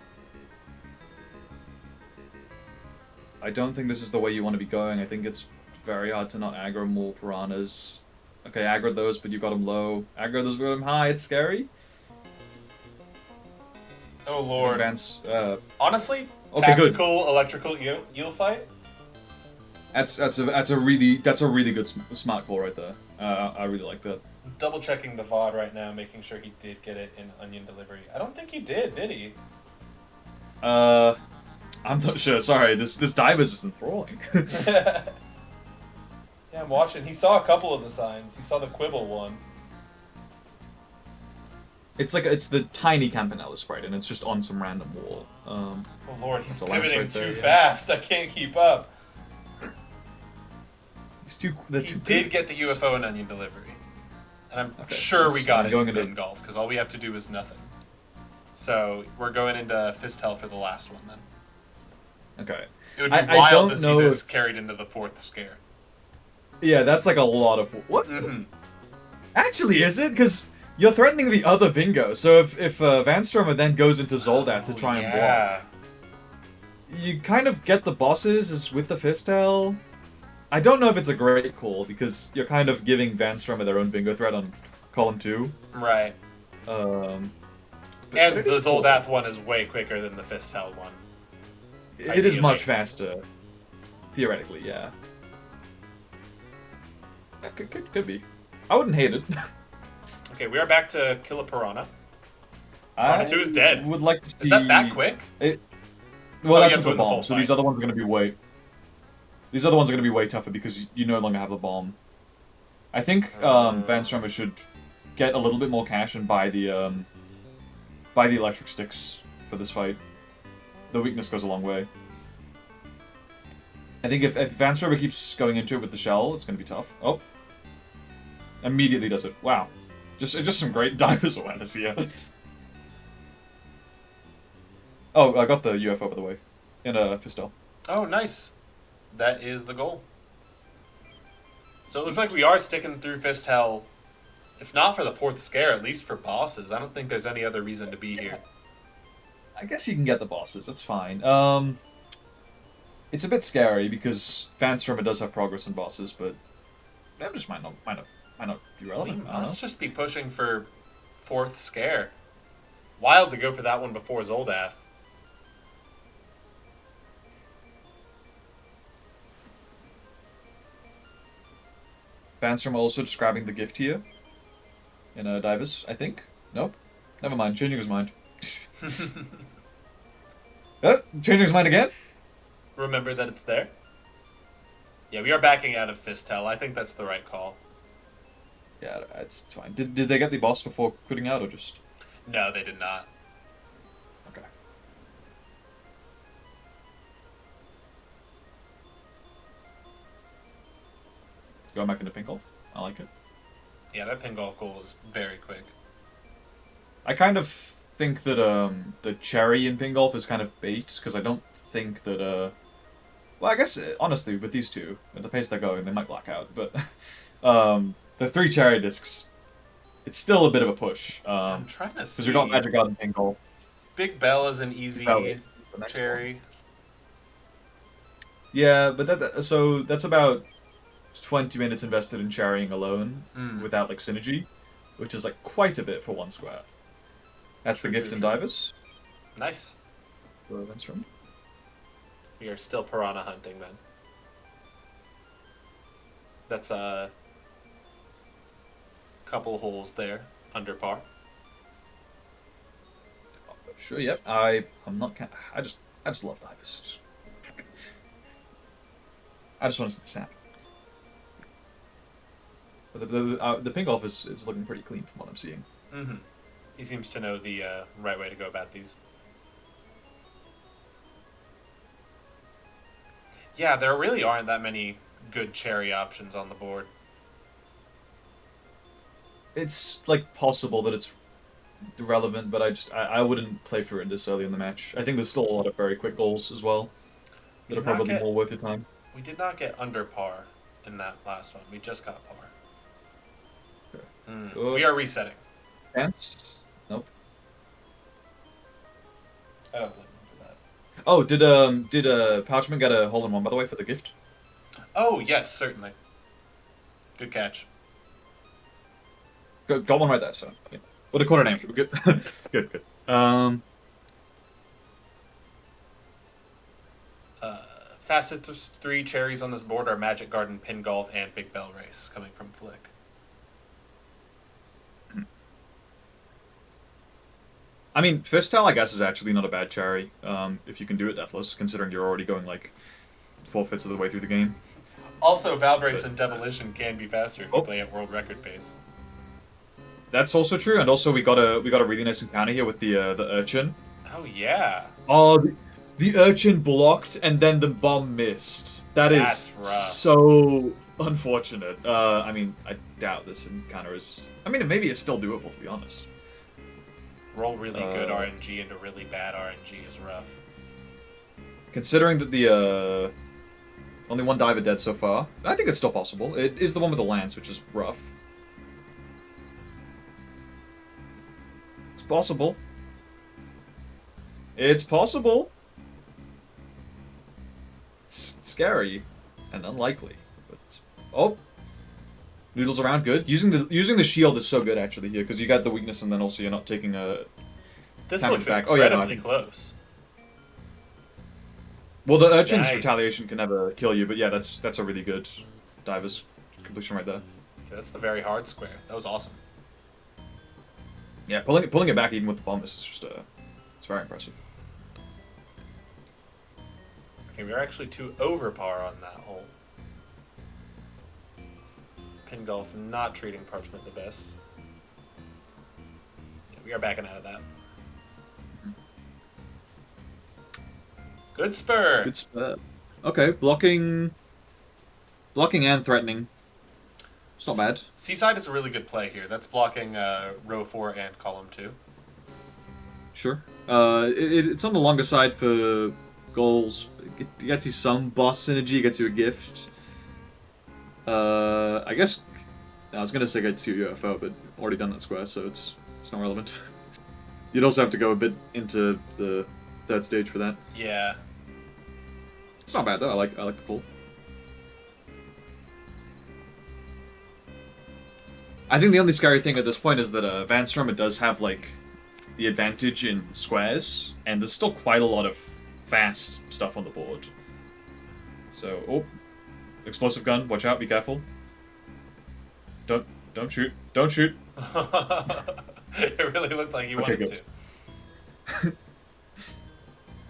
I don't think this is the way you want to be going. I think it's very hard to not aggro more piranhas. Okay, aggro those, but you got them low. Aggro those, but you got them high. It's scary. Oh lord. Advance, Honestly, Okay, good. tactical electrical eel fight. that's a really good smart call right there. I really like that. Double checking the VOD right now, making sure he did get it in onion delivery. I don't think he did he? I'm not sure. Sorry, this dive is just enthralling. Yeah, I'm watching. He saw a couple of the signs. He saw the quibble one. it's the tiny Campanella sprite, and it's just on some random wall. Oh lord, he's That's a lance pivoting right there, too yeah. fast. I can't keep up. They're He too did big. get the UFO in onion delivery. And I'm Okay, sure we so got I'm it going in into- bin golf, because all we have to do is nothing. So we're going into fist hell for the last one then. Okay. It would be I wild don't to see know this if- carried into the 4th scare. Yeah, that's like a lot of what? Mm-hmm. Actually, is it? Because you're threatening the other Vingo. So if Vanstrummer then goes into Zoldat to try and block, you kind of get the bosses as with the Fistel. I don't know if it's a great call because you're kind of giving Vanstrummer their own bingo threat on column 2. Right. And And the Zoldath one is way quicker than the fist hell one. It is ideally. much faster. Theoretically, yeah. That could be. I wouldn't hate it. Okay, we are back to kill a piranha. I 2 is dead. would like to see... Is that quick? Well, you that's have to with win the the full bomb. So these fight. other ones are going to be way... These other ones are going to be way tougher because you no longer have the bomb. I think Vanstrummer should get a little bit more cash and buy the electric sticks for this fight. The weakness goes a long way. I think if Vanstrummer keeps going into it with the shell, it's going to be tough. Oh. Immediately does it. Wow. Just some great divers awareness here. Oh, I got the UFO, by the way. In a Fistel. Oh, nice. That is the goal. So it looks like we are sticking through fist hell. If not for the 4th scare, at least for bosses. I don't think there's any other reason to be here. I guess you can get the bosses. That's fine. It's a bit scary because Vanstrummer does have progress in bosses, but that just might not Might not be We relevant. I don't know. must just be pushing for 4th scare. Wild to go for that one before Zoldath. Vanstrummer also describing the gift here in Divers, I think. Nope. Never mind. Changing his mind. Changing his mind again? Remember that it's there? Yeah, we are backing out of Fistel. I think that's the right call. Yeah, it's fine. Did they get the boss before quitting out, or just... No, they did not. Okay. Going back into pink golf. I like it. Yeah, that pin golf goal is very quick. I kind of think that the cherry in ping golf is kind of bait, because I don't think that well, I guess honestly with these two, at the pace they're going, they might black out. But the 3 cherry discs, it's still a bit of a push. I'm trying to see. Because we got Magic Garden ping golf. Big Bell is an easy Is the next cherry. one. Yeah, but so that's about 20 minutes invested in cherrying alone without like synergy, which is like quite a bit for 1 square. That's the gift in Divers. Nice. For Vanstrummer. We are still piranha hunting then. That's a couple holes there under par. Sure. Yep. I'm not. I just love Divers. I just want to see the snap. But the ping golf is looking pretty clean from what I'm seeing. Mm-hmm. He seems to know the right way to go about these. Yeah, there really aren't that many good cherry options on the board. It's like possible that it's relevant, but I wouldn't play for it this early in the match. I think there's still a lot of very quick goals as well that are probably more worth your time. We did not get under par in that last one. We just got par. Okay. We are resetting. Chance? Nope. I don't blame him for that. Oh, did Parchment get a hole in one by the way for the gift? Oh yes, certainly. Good catch. Got one right there. So, yeah. Well, the quarter name should be good. Good. Fastest 3 cherries on this board are Magic Garden, Pin Golf, and Big Bell Race coming from Flick. I mean, Fistel, I guess, is actually not a bad cherry, if you can do it deathless, considering you're already going, like, 4/5 of the way through the game. Also, Valbrace and Devolution can be faster if you play at world record pace. That's also true, and also we got a really nice encounter here with the Urchin. Oh, yeah. Oh, the Urchin blocked, and then the bomb missed. That's rough. So unfortunate. I mean, I doubt this encounter is... I mean, maybe it's still doable, to be honest. Roll really good RNG into really bad RNG is rough. Considering that the only 1 diver dead so far, I think it's still possible. It is the one with the lance, which is rough. It's possible. It's possible. It's scary and unlikely, but oh, noodles around good. Using the shield is so good actually here because you got the weakness and then also you're not taking a. This damage looks back. incredibly close. Well, the Urchin's Nice. retaliation can never kill you, but yeah, that's a really good diver's completion right there. Okay, that's the very hard square. That was awesome. Yeah, pulling it back even with the bomb is just it's very impressive. Okay, we're actually 2 over par on that hole. Pin Golf not treating Parchment the best. Yeah, we are backing out of that. Good spur. Good spur. Okay, blocking and threatening. It's not bad. Seaside is a really good play here. That's blocking row 4 and column 2. Sure. It's on the longer side for goals. It gets you some boss synergy, gets you a gift. I guess I was gonna say gets you UFO, but already done that square, so it's not relevant. You'd also have to go a bit into the 3rd stage for that. Yeah. It's not bad though. I like the pull. I think the only scary thing at this point is that Vanstrummer does have like the advantage in squares, and there's still quite a lot of fast stuff on the board. So, oh, explosive gun! Watch out! Be careful! Don't shoot! Don't shoot! It really looked like you Okay, wanted good. to.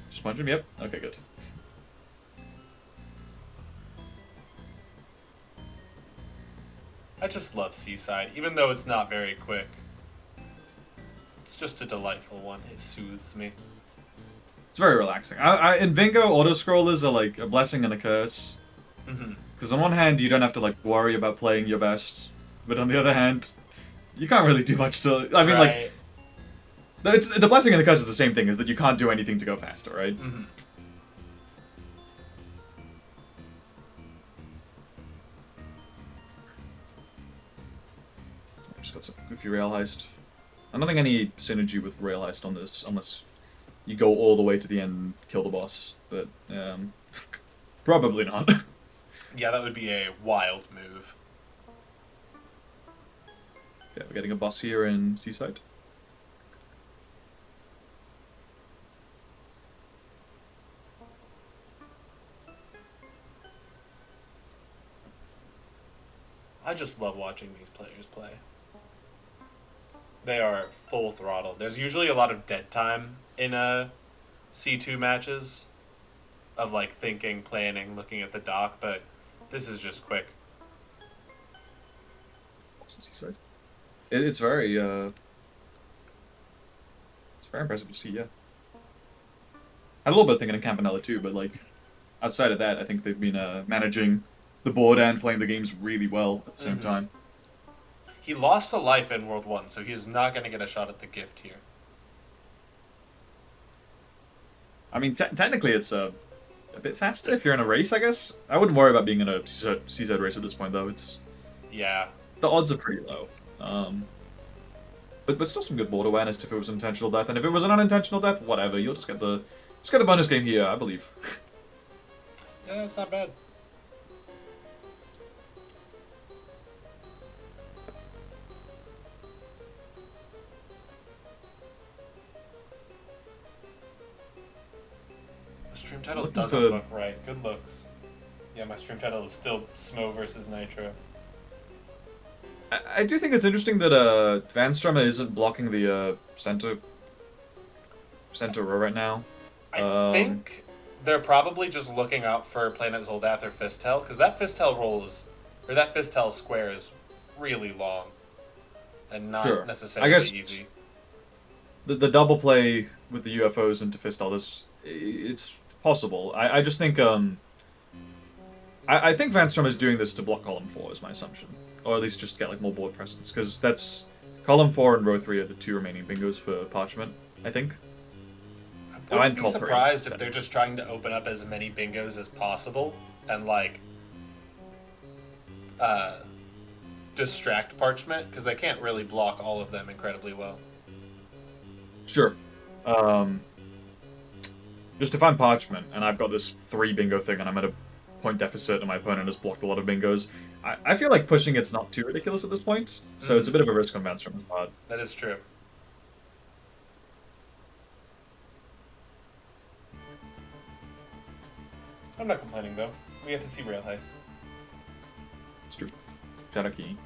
Just punch him. Yep. Okay, good. I just love Seaside, even though it's not very quick. It's just a delightful one. It soothes me. It's very relaxing. In Bingo, auto-scrollers are like a blessing and a curse. Hmm. Because on one hand, you don't have to like worry about playing your best, but on the other hand, you can't really do much to. I mean, like, it's the blessing and the curse is the same thing. Is that you can't do anything to go faster, right? Hmm. Just got some goofy rail heist. I don't think any synergy with rail heist on this, unless you go all the way to the end and kill the boss. But probably not. Yeah, that would be a wild move. Yeah, we're getting a boss here in Seaside. I just love watching these players play. They are full throttle. There's usually a lot of dead time in C2 matches of like thinking, planning, looking at the dock, but this is just quick. Boss in Seaside. It's very impressive to see. Yeah. I had a little bit of thinking in Campanella too, but like outside of that, I think they've been managing the board and playing the games really well at the same time. He lost a life in World 1, so he's not going to get a shot at the gift here. I mean, technically it's a bit faster if you're in a race, I guess. I wouldn't worry about being in a Seaside race at this point, though. Yeah. The odds are pretty low. But still some good board awareness if it was intentional death, and if it was an unintentional death, whatever. You'll just get the bonus game here, I believe. Yeah, that's not bad. The stream title Looking doesn't for- look right. Good looks. Yeah, my stream title is still Smo versus Nitro. I do think it's interesting that Vanstrummer isn't blocking the center row right now. I think they're probably just looking out for Planet Zoldath or Fistel, because that Fistel roll is, or that Fistel square is really long and not Sure. necessarily I guess easy. The double play with the UFOs into Fistel it's possible. I just think I think Vanstrummer is doing this to block column 4 is my assumption, or at least just get like more board presence, because that's column 4 and row 3 are the 2 remaining bingos for Parchment, I think. I wouldn't be call for it. surprised if they're just trying to open up as many bingos as possible and like distract Parchment, because they can't really block all of them incredibly well. Sure. Just if I'm Parchment and I've got this 3 bingo thing and I'm at a point deficit and my opponent has blocked a lot of bingos, I feel like pushing it's not too ridiculous at this point, so it's a bit of a risk on Vanstrummer's part. That is true. I'm not complaining though. We get to see Rail Heist. It's true. Shadow Key.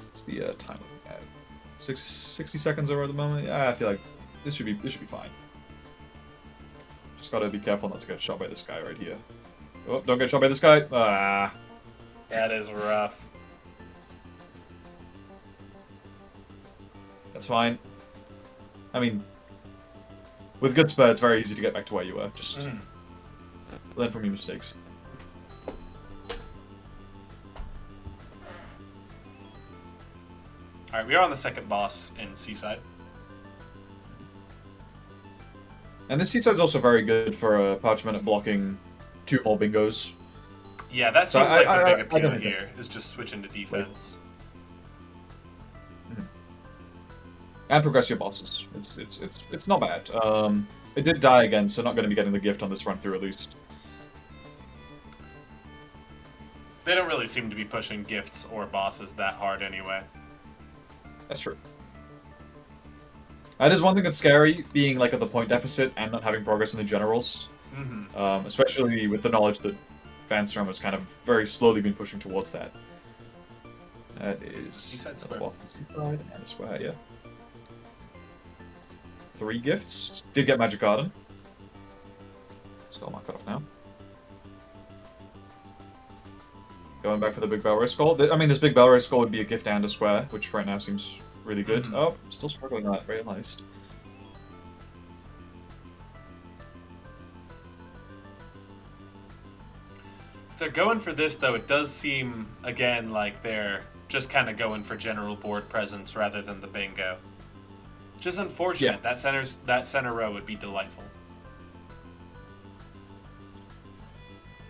What's the time at? 60 seconds over at the moment. Yeah, I feel like this should be fine. Just gotta be careful not to get shot by this guy right here. Oh, don't get shot by this guy. Ah. That is rough. That's fine. I mean, with good spur, it's very easy to get back to where you were. Just learn from your mistakes. Alright, we are on the second boss in Seaside. And this Seaside's also very good for Parchment at blocking 2 more bingos. Yeah, that So seems like the big I appeal don't think- here, is just switching to defense. And progress your bosses. It's not bad. It did die again, so not going to be getting the gift on this run through at least. They don't really seem to be pushing gifts or bosses that hard anyway. That's true. That is one thing that's scary, being like at the point deficit and not having progress in the generals. Mm-hmm. Especially with the knowledge that Vanstrummer has kind of very slowly been pushing towards that. That is the seaside square. Seaside and a square, yeah. 3 gifts. Did get Magic Garden. So I'll mark that off now. Going back for the big bell race score. I mean, this big bell race score would be a gift and a square, which right now seems really good. Mhm. Oh, still struggling on that. Very nice. If they're going for this, though, it does seem, again, like they're just kind of going for general board presence rather than the bingo. Which is unfortunate. Yeah. That center row would be delightful.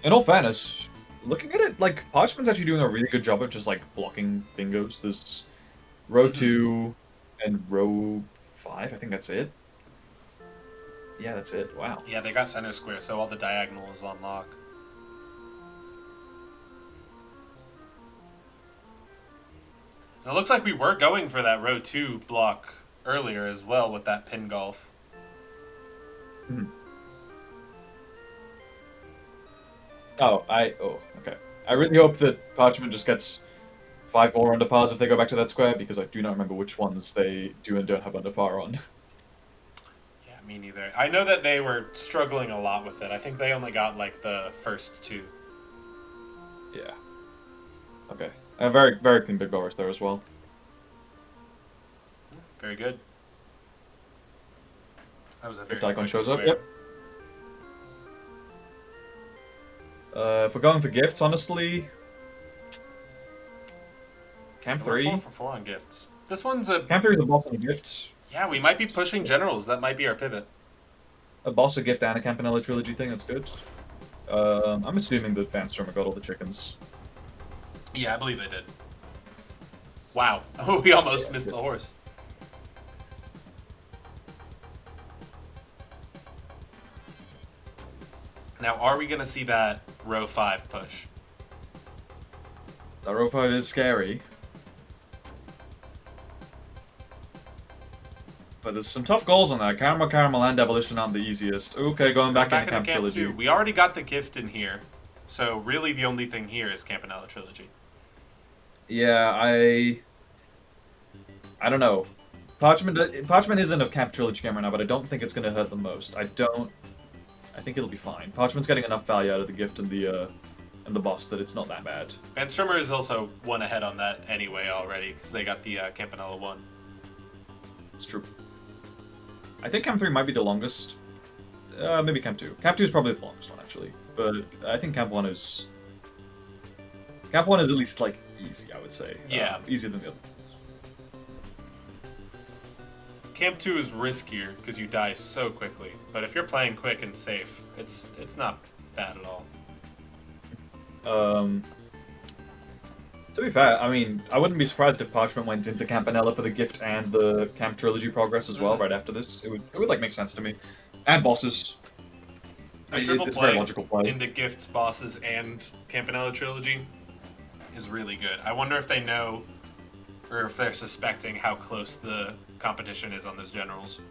In all fairness, looking at it, like, Parchment's actually doing a really good job of just, like, blocking bingos. There's row 2 and row 5, I think that's it. Yeah, that's it. Wow. Yeah, they got center square, so all the diagonal is on lock. And it looks like we were going for that row 2 block earlier as well with that pin golf. Hmm. Oh, okay. I really hope that Parchment just gets 5 more under pars if they go back to that square, because I do not remember which ones they do and don't have under par on. Yeah, me neither. I know that they were struggling a lot with it. I think they only got, like, the first 2. Yeah. Okay. A very, very clean big bowers there as well. Very good. That was a very If icon quick shows square. up, yep. If we're going for gifts, honestly... Camp We're 3? 4 for 4 on gifts. This one's a... Camp 3 is a boss and a gift. Yeah, we might be pushing generals. That might be our pivot. A boss, a gift, and a Campanella trilogy thing, that's good. I'm assuming that Vanstrummer got all the chickens. Yeah, I believe they did. Wow. Oh, we almost missed the horse. Now, are we going to see that row 5 push? That row 5 is scary. But there's some tough goals on that. Caramel, and Evolution aren't the easiest. Okay, going back into Camp Trilogy. 2. We already got the gift in here. So, really, the only thing here is Campanella Trilogy. Yeah, I don't know. Parchment isn't a Camp Trilogy game right now, but I don't think it's going to hurt the most. I think it'll be fine. Parchment's getting enough value out of the gift and the boss that it's not that bad. Vanstrummer is also 1 ahead on that anyway already, because they got the Campanella 1. It's true. I think Camp 3 might be the longest. Maybe Camp 2. Camp 2 is probably the longest one, actually. But I think Camp 1 is... Camp 1 is at least, like, easy, I would say. Yeah. Easier than the other. Camp 2 is riskier, because you die so quickly. But if you're playing quick and safe, it's not bad at all. To be fair, I mean, I wouldn't be surprised if Parchment went into Campanella for the gift and the Camp Trilogy progress as well, right after this. It would like make sense to me. And bosses. A triple It's a play very logical play. into gifts, bosses, and Campanella Trilogy is really good. I wonder if they know, or if they're suspecting how close the competition is on those generals.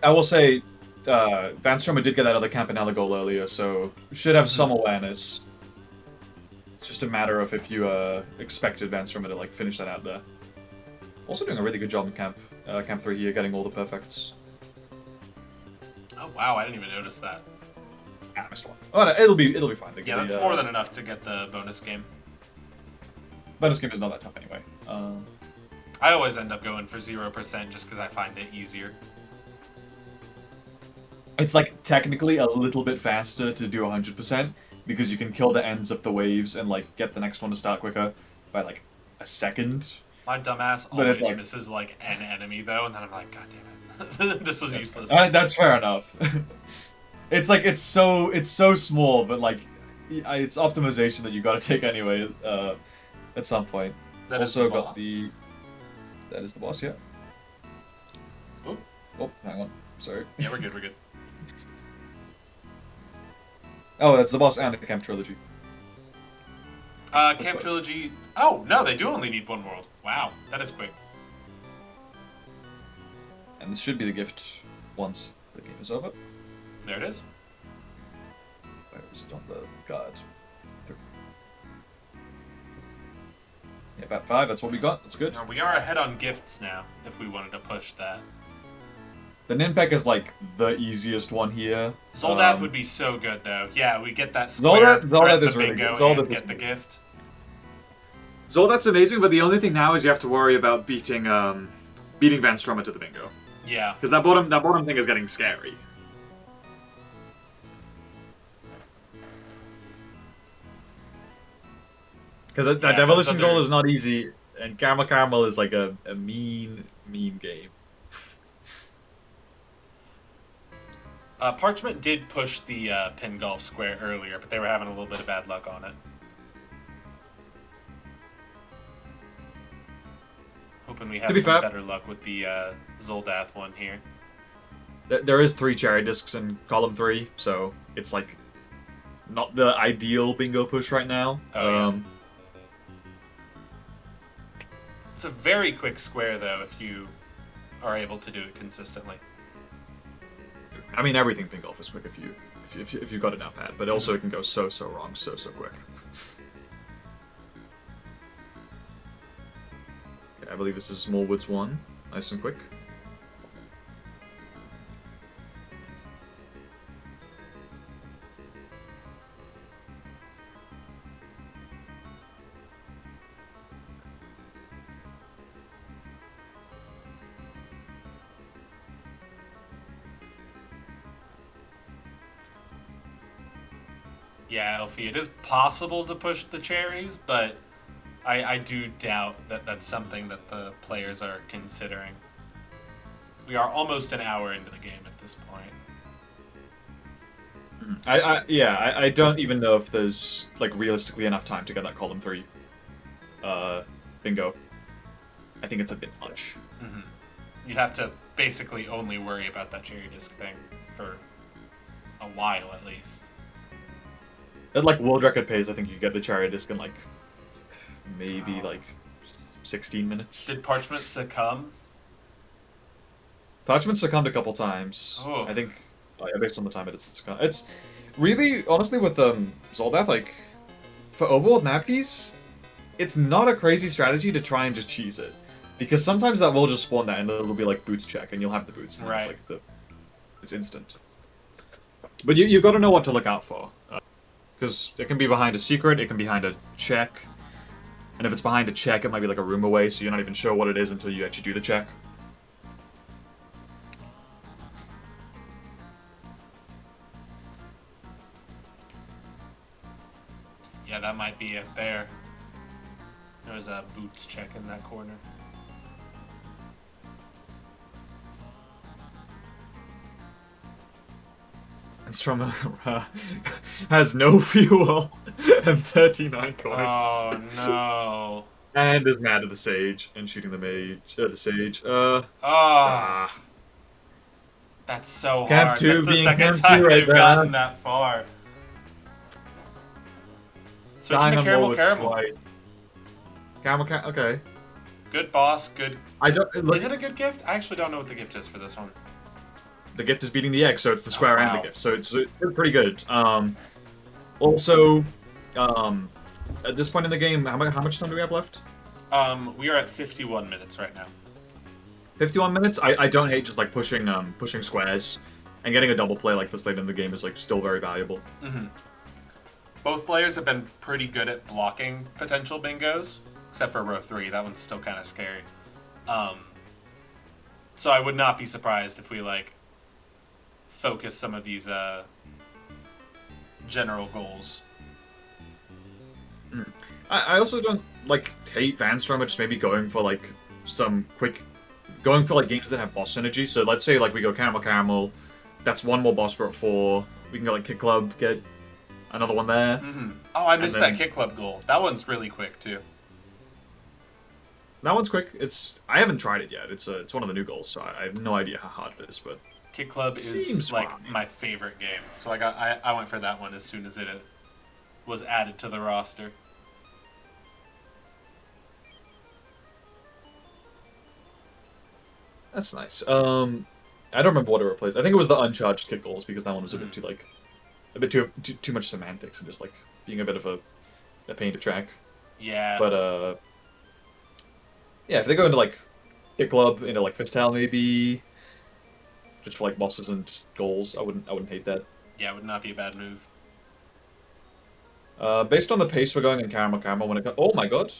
I will say, Vanstrummer did get that other Campanella goal earlier, so should have some awareness. It's just a matter of if you expected Vanstrummer to like finish that out there. Also doing a really good job in Camp 3 here, getting all the perfects. Oh wow, I didn't even notice that. Ah, missed one. Oh no, it'll be fine. Yeah, that's more than enough to get the bonus game. Bonus game is not that tough anyway. I always end up going for 0% just because I find it easier. It's like technically a little bit faster to do 100% because you can kill the ends of the waves and like get the next one to start quicker by like a second. My dumbass But it's always like- misses like an enemy though, and then I'm like, God damn it, this was useless. That's fair enough. It's like it's so small, but like it's optimization that you got to take anyway. At some point. That is Also the got boss. the. That is the boss, yeah. Oop. Oh, hang on. Sorry. Yeah, we're good. We're good. Oh, that's the boss and the Camp Trilogy. Camp Trilogy. Oh no, they do only need one world. Wow, that is quick. And this should be the gift once the game is over. There it is. Where is it on the card? Yeah, about 5, that's what we got. That's good. Now, we are ahead on gifts now, if we wanted to push that. The Ninpek is like the easiest one here. Zoldath would be so good though. Yeah, we get that square, Zoldath threat is the really bingo, good. Zoldath and is get the gift. Zoldath's amazing, but the only thing now is you have to worry about beating Vanstrummer to the bingo. Yeah. Because that bottom thing is getting scary. Because that Yeah, demolition those goal other- is not easy, and Caramel is like a mean game. Parchment did push the pin golf square earlier, but they were having a little bit of bad luck on it. Hoping we have be some fair- better luck with the Zoldath one here. There is 3 cherry discs in column 3, so it's like not the ideal bingo push right now. Oh, yeah. It's a very quick square though if you are able to do it consistently. I mean, everything pin golf is quick if you got it down pat, but also it can go so wrong so quick. Okay, I believe this is Smallwoods 1, nice and quick. Yeah, Elfie, it is possible to push the cherries, but I do doubt that that's something that the players are considering. We are almost an hour into the game at this point. I don't even know if there's like realistically enough time to get that column 3 bingo. I think it's a bit much. Mm-hmm. You'd have to basically only worry about that cherry disc thing for a while at least. At like world record pace, I think you get the cherry disc in like maybe like 16 minutes. Did Parchment succumb? Parchment succumbed a couple times. Oh. I think based on the time it's succumbed. It's really honestly with Zoldath, like for overworld nappies, it's not a crazy strategy to try and just cheese it. Because sometimes that will just spawn that and it'll be like boots check and you'll have the boots and Right. it's like it's instant. But you've got to know what to look out for. Because it can be behind a secret, it can be behind a check. And if it's behind a check, it might be like a room away, so you're not even sure what it is until you actually do the check. Yeah, that might be it there. There's a boots check in that corner. Vanstrummer has no fuel and 39 coins. Oh no. And is mad at the sage and shooting the mage. The sage. Ah. That's so Camp hard. 2 That's the being second Camp 2 time right they've there. gotten that far. Switching dying to on caramel Lord's caramel. Flight. Okay. Good boss, good. I don't. Is it a good gift? I actually don't know what the gift is for this one. The gift is beating the egg, so it's the square and wow. the gift, so it's pretty good. Also, at this point in the game, how much time do we have left? We are at 51 minutes right now. 51 minutes. I don't hate just like pushing squares, and getting a double play like this late in the game is like still very valuable. Mm-hmm. Both players have been pretty good at blocking potential bingos, except for row 3. That one's still kind of scary. So I would not be surprised if we like focus some of these general goals. I also don't like hate Vanstrummer just maybe going for like going for like games that have boss synergy. So let's say like we go caramel, that's one more boss for 4. We can go like Kick Club, get another one there. Mm-hmm. Oh, I missed then- that Kick Club goal. That one's really quick too. That one's quick. I haven't tried it yet. It's one of the new goals, so I have no idea how hard it is, but Kick Club is Seems like fun. my favorite game, so I went for that one as soon as it was added to the roster. That's nice. I don't remember what it replaced. I think it was the uncharged kick goals because that one was a bit too like, a bit too much semantics and just like being a bit of a pain to track. Yeah. But yeah, if they go into like kick club into like Fistal maybe, just for like bosses and goals, I wouldn't hate that. Yeah, it would not be a bad move. Based on the pace we're going in Caramel when it oh my god,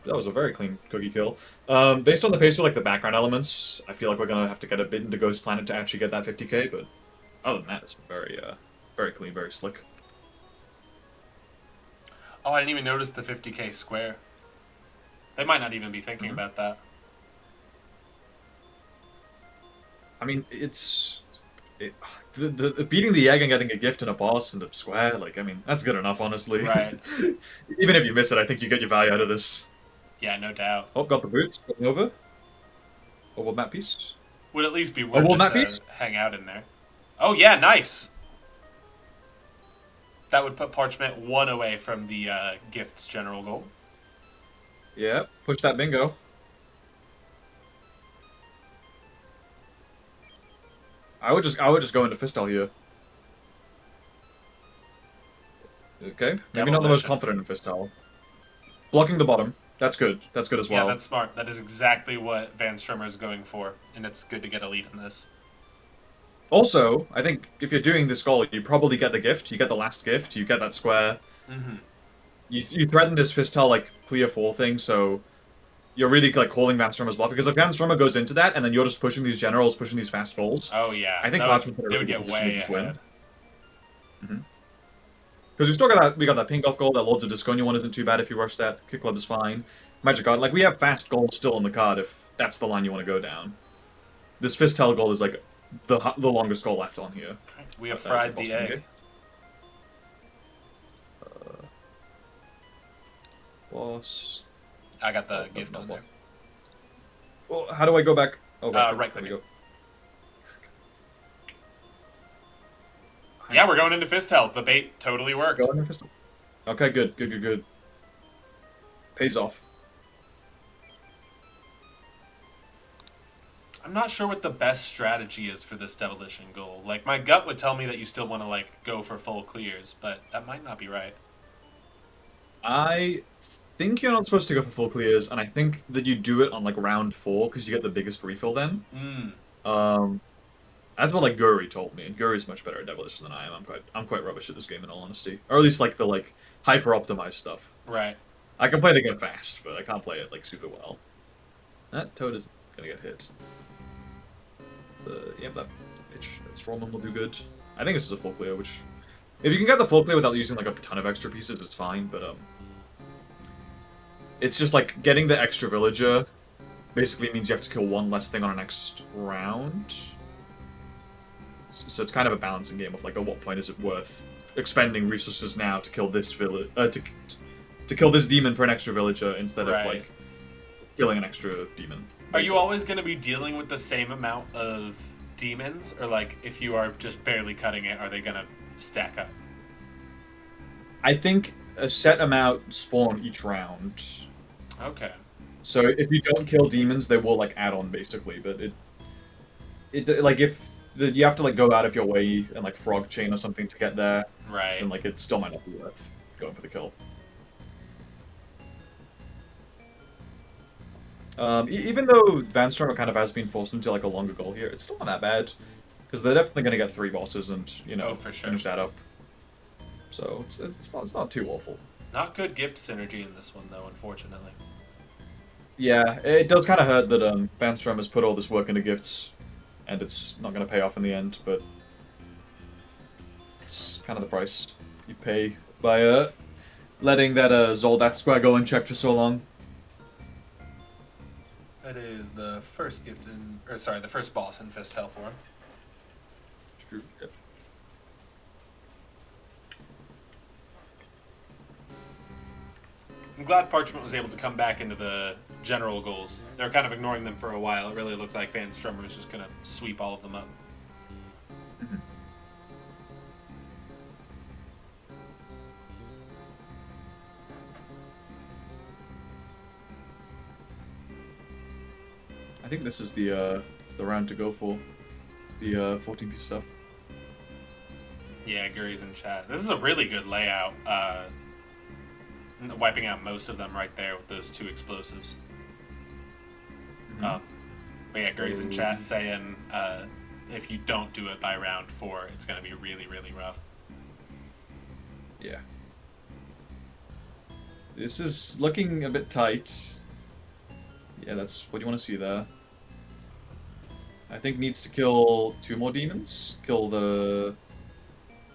that was a very clean cookie kill. Based on the pace with like the background elements, I feel like we're gonna have to get a bit into Ghost Planet to actually get that 50k. But other than that, it's very clean, very slick. Oh, I didn't even notice the 50k square. They might not even be thinking about that. I mean, the beating the egg and getting a gift and a boss and a square. Like, I mean, that's good enough, honestly. Right. Even if you miss it, I think you get your value out of this. Yeah, no doubt. Oh, got the boots going over. Oh, what map piece? Would at least be worth well, it that to piece? hang out in there. Oh yeah, nice. That would put Parchment 1 away from the gifts general goal. Yeah, push that bingo. I would just go into Fistal here. Okay, maybe not the most Demolition. confident in Fistal. Blocking the bottom. That's good. That's good as well. Yeah, that's smart. That is exactly what Vanstrummer is going for, and it's good to get a lead in this. Also, I think if you're doing this goal, you probably get the gift. You get the last gift. You get that square. Mm-hmm. You threaten this Fistal like clear 4 thing, so you're really like calling Vanstrummer's bluff. Because if Vanstrummer goes into that, and then you're just pushing these generals, pushing these fast goals, Oh yeah, I think That Parchment they would get way ahead. Because we still got that pink off goal, that Lords of Disconia one isn't too bad if you rush that. Kick Club is fine. Magic Art, like we have fast goals still on the card if that's the line you want to go down. This Fistel goal is like the longest goal left on here. We have But that is a fried the Boston egg. game. Boss. I got the Oh, gift no, on no. there. Well, how do I go back? Oh, Right there we click. go. Yeah, we're going into fist hell. The bait totally worked. Go in Fistel. Okay, good. Pays off. I'm not sure what the best strategy is for this demolition goal. Like, my gut would tell me that you still want to, like, go for full clears, but that might not be right. I think you're not supposed to go for full clears, and I think that you do it on like round 4 because you get the biggest refill then. That's what like Guri told me, and Guri's much better at demolition than I am. I'm quite rubbish at this game in all honesty, or at least like the like hyper optimized stuff. Right. I can play the game fast, but I can't play it like super well. That toad is gonna get hit. Yeah, that pitch, that Strawman will do good. I think this is a full clear, which if you can get the full clear without using like a ton of extra pieces, it's fine. But it's just like getting the extra villager basically means you have to kill one less thing on a next round. So it's kind of a balancing game of like, at what point is it worth expending resources now to kill this to kill this demon for an extra villager instead of like killing an extra demon. Are you always going to be dealing with the same amount of demons, or like if you are just barely cutting it, are they going to stack up? I think a set amount spawn each round. Okay. So if you don't kill demons, they will like add on basically. But it like if you have to like go out of your way and like frog chain or something to get there, Right. and like it still might not be worth going for the kill. Even though Vanstrummer kind of has been forced into like a longer goal here, it's still not that bad because they're definitely going to get 3 bosses and for sure. finish that up. So it's not too awful. Not good gift synergy in this one though, unfortunately. Yeah, it does kind of hurt that Vanstrom has put all this work into gifts, and it's not going to pay off in the end. But it's kind of the price you pay by letting that Zoldat square go unchecked for so long. That is the first gift in, or sorry, the first boss in Fist Hell form. True. Yep. I'm glad Parchment was able to come back into the general goals. They were kind of ignoring them for a while. It really looked like Vanstrummer was just going to sweep all of them up. I think this is the the round to go for the 14-piece stuff. Yeah, Gary's in chat. This is a really good layout. Wiping out most of them right there with those 2 explosives. Mhm. But yeah, Gary's in chat saying if you don't do it by round 4, it's going to be really, really rough. Yeah. This is looking a bit tight. Yeah, that's what you want to see there. I think needs to kill 2 more demons. Kill the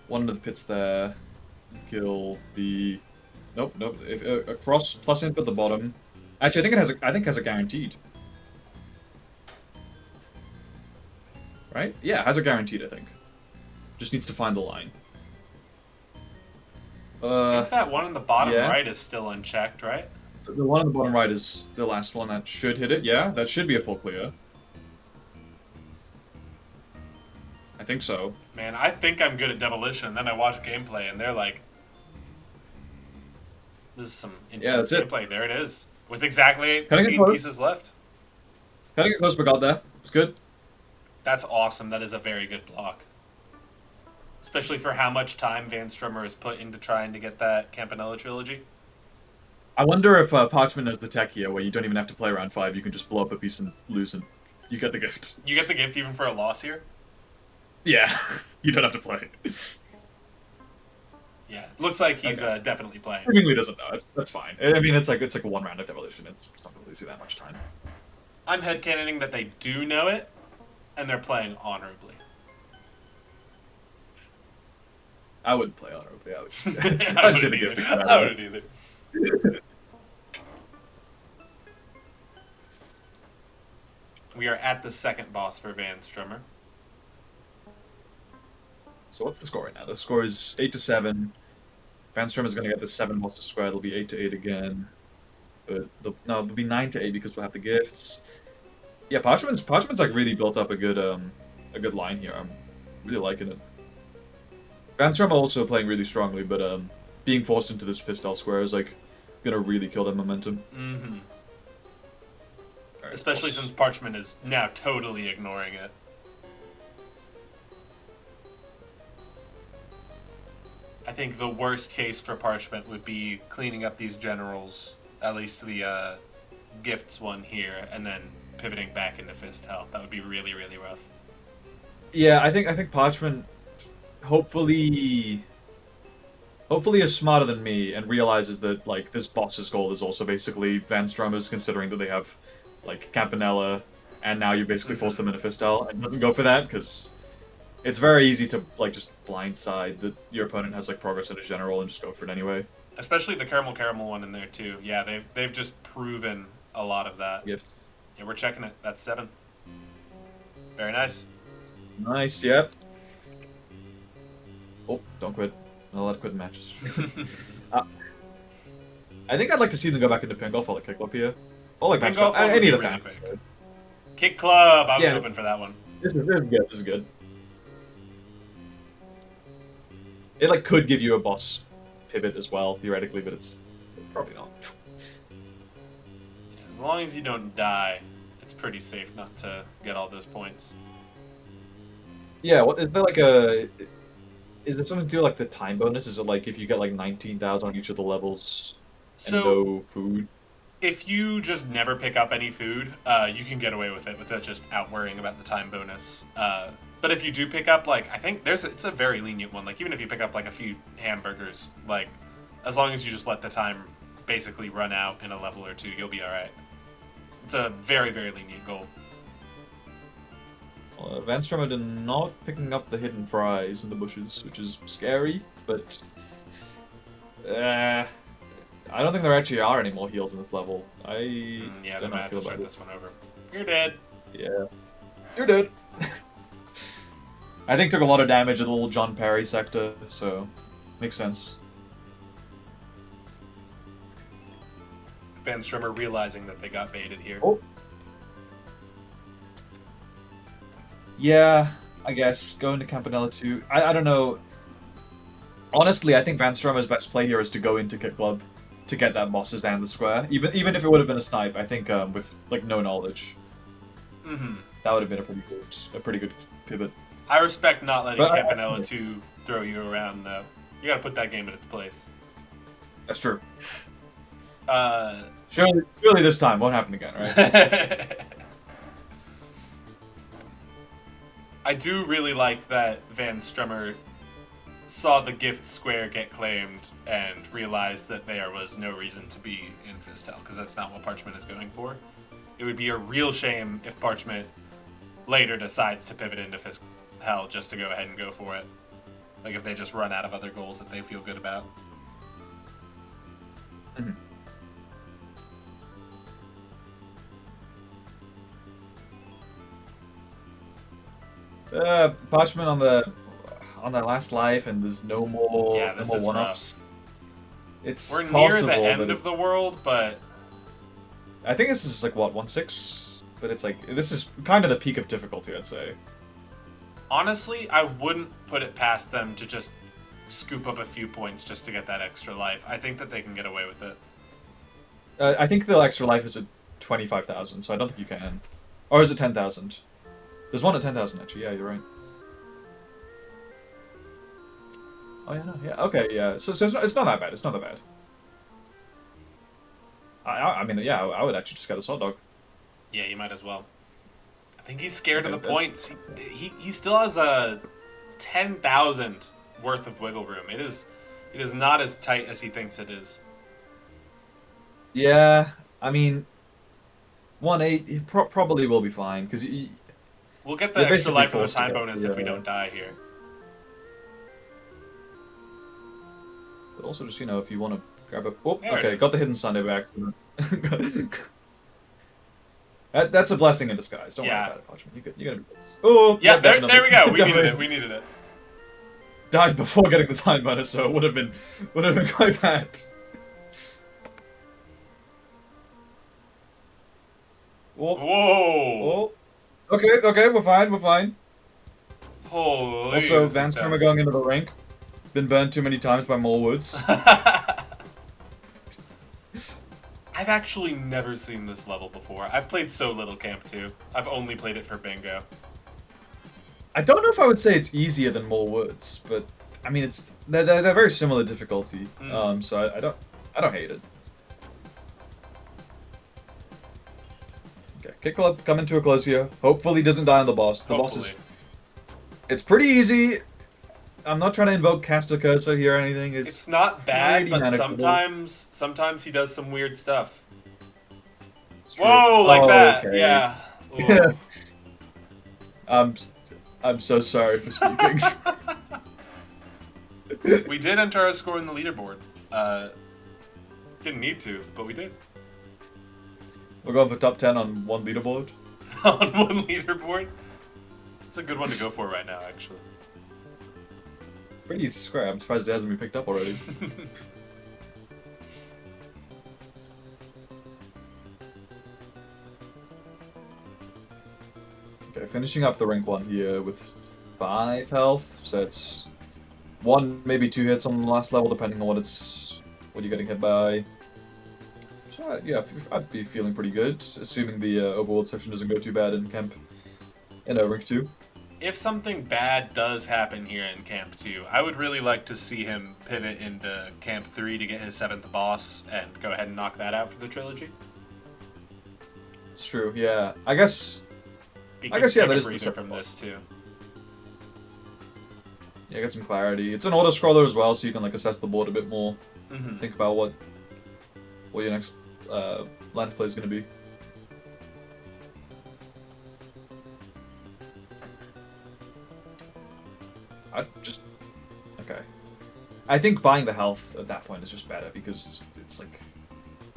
one of the pits there. Kill the nope. If across plus input the bottom. Actually, I think it has a guaranteed. Right? Yeah, it has a guaranteed. I think. Just needs to find the line. I think that one in the bottom yeah. right is still unchecked, right? The one on the bottom right is the last one that should hit it. Yeah, that should be a full clear. I think so. Man, I think I'm good at Demolition, and then I watch gameplay, and they're like, this is some intense that's it. gameplay. There it is. With exactly Cutting it 18 close. pieces left. Cutting it close, but got there. It's good. That's awesome. That is a very good block. Especially for how much time Vanstrummer has put into trying to get that Campanella trilogy. I wonder if Parchment has the tech here, where you don't even have to play round 5. You can just blow up a piece and lose, and you get the gift. You get the gift even for a loss here? Yeah, you don't have to play. Yeah, looks like he's definitely playing. Seemingly doesn't know. That's fine. I mean, it's like a 1 round of demolition. It's not really see that much time. I'm headcanoning that they do know it, and they're playing honorably. I wouldn't play honorably. I would. I wouldn't either. I wouldn't either. We are at the second boss for Vanstrummer. So what's the score right now? The score is 8-7. Vanstrom is going to get the 7 balls to square. It'll be 8-8 again. But it'll be 9-8 because we'll have the gifts. Yeah, Parchment's like really built up a good line here. I'm really liking it. Vanstrom also playing really strongly, but being forced into this Pistel square is like gonna really kill their momentum. Mm-hmm. Right, Especially since Parchment is now totally ignoring it. I think the worst case for Parchment would be cleaning up these generals, at least the gifts one here, and then pivoting back into Fist Health. That would be really, really rough. Yeah, I think Parchment hopefully is smarter than me and realizes that like this boss's goal is also basically Vanstrummer's, considering that they have like Campanella, and now you basically force them into Fistel, and doesn't go for that because it's very easy to like just blindside that your opponent has like progress in a general and just go for it anyway. Especially the caramel one in there too. Yeah, they've just proven a lot of that. Gifts. Yeah, we're checking it. That's 7. Very nice. Nice. Yep. Oh, don't quit. Not allowed to quit in matches. I think I'd like to see them go back into pin golf or like kick club here. Or like Pin match golf golf. one would Any be of the really fans. quick. Kick Club. I was Yeah. hoping for that one. This is good. This is good. It like could give you a boss pivot as well theoretically, but it's probably not. As long as you don't die, it's pretty safe not to get all those points. Yeah. What is there like a? Is there something to do like the time bonus? Is it like if you get like 19,000 on each of the levels and So no food? if you just never pick up any food, you can get away with it without just out worrying about the time bonus. But if you do pick up, like, I think it's a very lenient one. Like, even if you pick up, like, a few hamburgers, like, as long as you just let the time basically run out in a level or two, you'll be alright. It's a very, very lenient goal. Vanstrummer did not picking up the hidden fries in the bushes, which is scary, but I don't think there actually are any more heals in this level. Yeah, don't they might know have feel to start about this one over. You're dead. Yeah. You're dead. I think took a lot of damage at the little John Perry sector, so makes sense. Vanstrummer realizing that they got baited here. Oh. Yeah, I guess. Going to Campanella too. I don't know. Honestly, I think Vanstrummer's best play here is to go into Kick Club to get that bosses and the square. Even if it would have been a snipe, I think with like no knowledge. Mm-hmm. That would have been a pretty good pivot. I respect not letting But Campanella 2 throw you around, though. You gotta put that game in its place. That's true. Uh, Surely this time won't happen again, right? I do really like that Vanstrummer saw the gift square get claimed and realized that there was no reason to be in Fistel, because that's not what Parchment is going for. It would be a real shame if Parchment later decides to pivot into Fistel just to go ahead and go for it. Like if they just run out of other goals that they feel good about. Mhm. Parchment on that last life, and there's no more Yeah, this no more is one-ups. It's We're near possible the end that of the world, but I think this is like what 1-6, but it's like this is kind of the peak of difficulty, I'd say. honestly, I wouldn't put it past them to just scoop up a few points just to get that extra life. I think that they can get away with it. I think the extra life is at 25,000, so I don't think you can. Or is it 10,000? There's one at 10,000 actually. Yeah, you're right. Oh yeah, no, yeah, okay, yeah. So it's not that bad. It's not that bad. I mean, yeah, I would actually just get a Sword Dog. Yeah, you might as well. I think he's scared of the Okay, points. He still has a 10,000 worth of wiggle room. It is not as tight as he thinks it is. Yeah, I mean, 1-8 he probably will be fine because We'll get the They're extra basically life and the forced to time get bonus the, if we don't die here. but also just if you want to grab a. Oh, There it okay, is. got the hidden Sunday back. That's a blessing in disguise. Don't worry Yeah. about it, Parchment. You're gonna be. Oh, Yeah, there definitely. we go. We needed Definitely. it. We needed it. Died before getting the time bonus, so it would have been quite bad. Oh, Whoa! oh. Okay, we're fine. Holy. Also, this is Vanstrummer tense. going into the rink. Been burned too many times by more woods. I've actually never seen this level before. I've played so little Camp 2. I've only played it for bingo. I don't know if I would say it's easier than more woods, but I mean they're very similar difficulty. So I don't hate it. Okay, Kick Club coming to a close here. Hopefully doesn't die on the boss. The boss is Hopefully. it's pretty easy. I'm not trying to invoke Caster Cursor here or anything. It's not bad, pretty but manageable. sometimes he does some weird stuff. It's true. Whoa, like Oh, that. okay. Yeah. Ooh. I'm so sorry for speaking. We did enter our score in the leaderboard. Didn't need to, but we did. We're going for top 10 on one leaderboard. On one leaderboard. It's a good one to go for right now, actually. Pretty easy square. I'm surprised it hasn't been picked up already. Okay, finishing up the rank 1 here with 5 health. So it's 1, maybe 2 hits on the last level, depending on what you're getting hit by. So yeah, I'd be feeling pretty good, assuming the overworld section doesn't go too bad in rank 2. If something bad does happen here in Camp 2, I would really like to see him pivot into Camp 3 to get his 7th boss and go ahead and knock that out for the trilogy. It's true, yeah. I guess He I could guess, yeah, take that a is the breather second from boss. this too. Yeah, get some clarity. It's an auto scroller as well, so you can like assess the board a bit more. Mm-hmm. Think about what your next land play is going to be. Okay. I think buying the health at that point is just better because it's like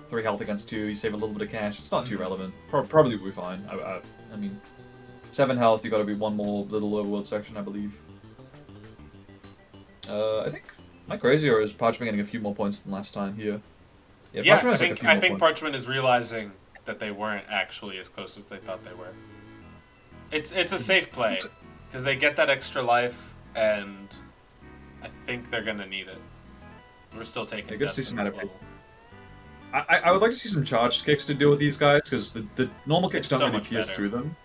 3 health against 2. You save a little bit of cash. It's not too relevant. Probably will be fine. I mean, 7 health. You got to be 1 more little overworld section, I believe. I think my crazier is Parchment getting a few more points than last time here. Yeah, Parchment has like a few more think points. Parchment is realizing that they weren't actually as close as they thought they were. It's a safe play because they get that extra life, and I think they're gonna need it. We're still taking Yeah, good to deaths see some in this adaptation. level. I would like to see some charged kicks to deal with these guys because the normal kicks It's don't so really much pierce better. through them.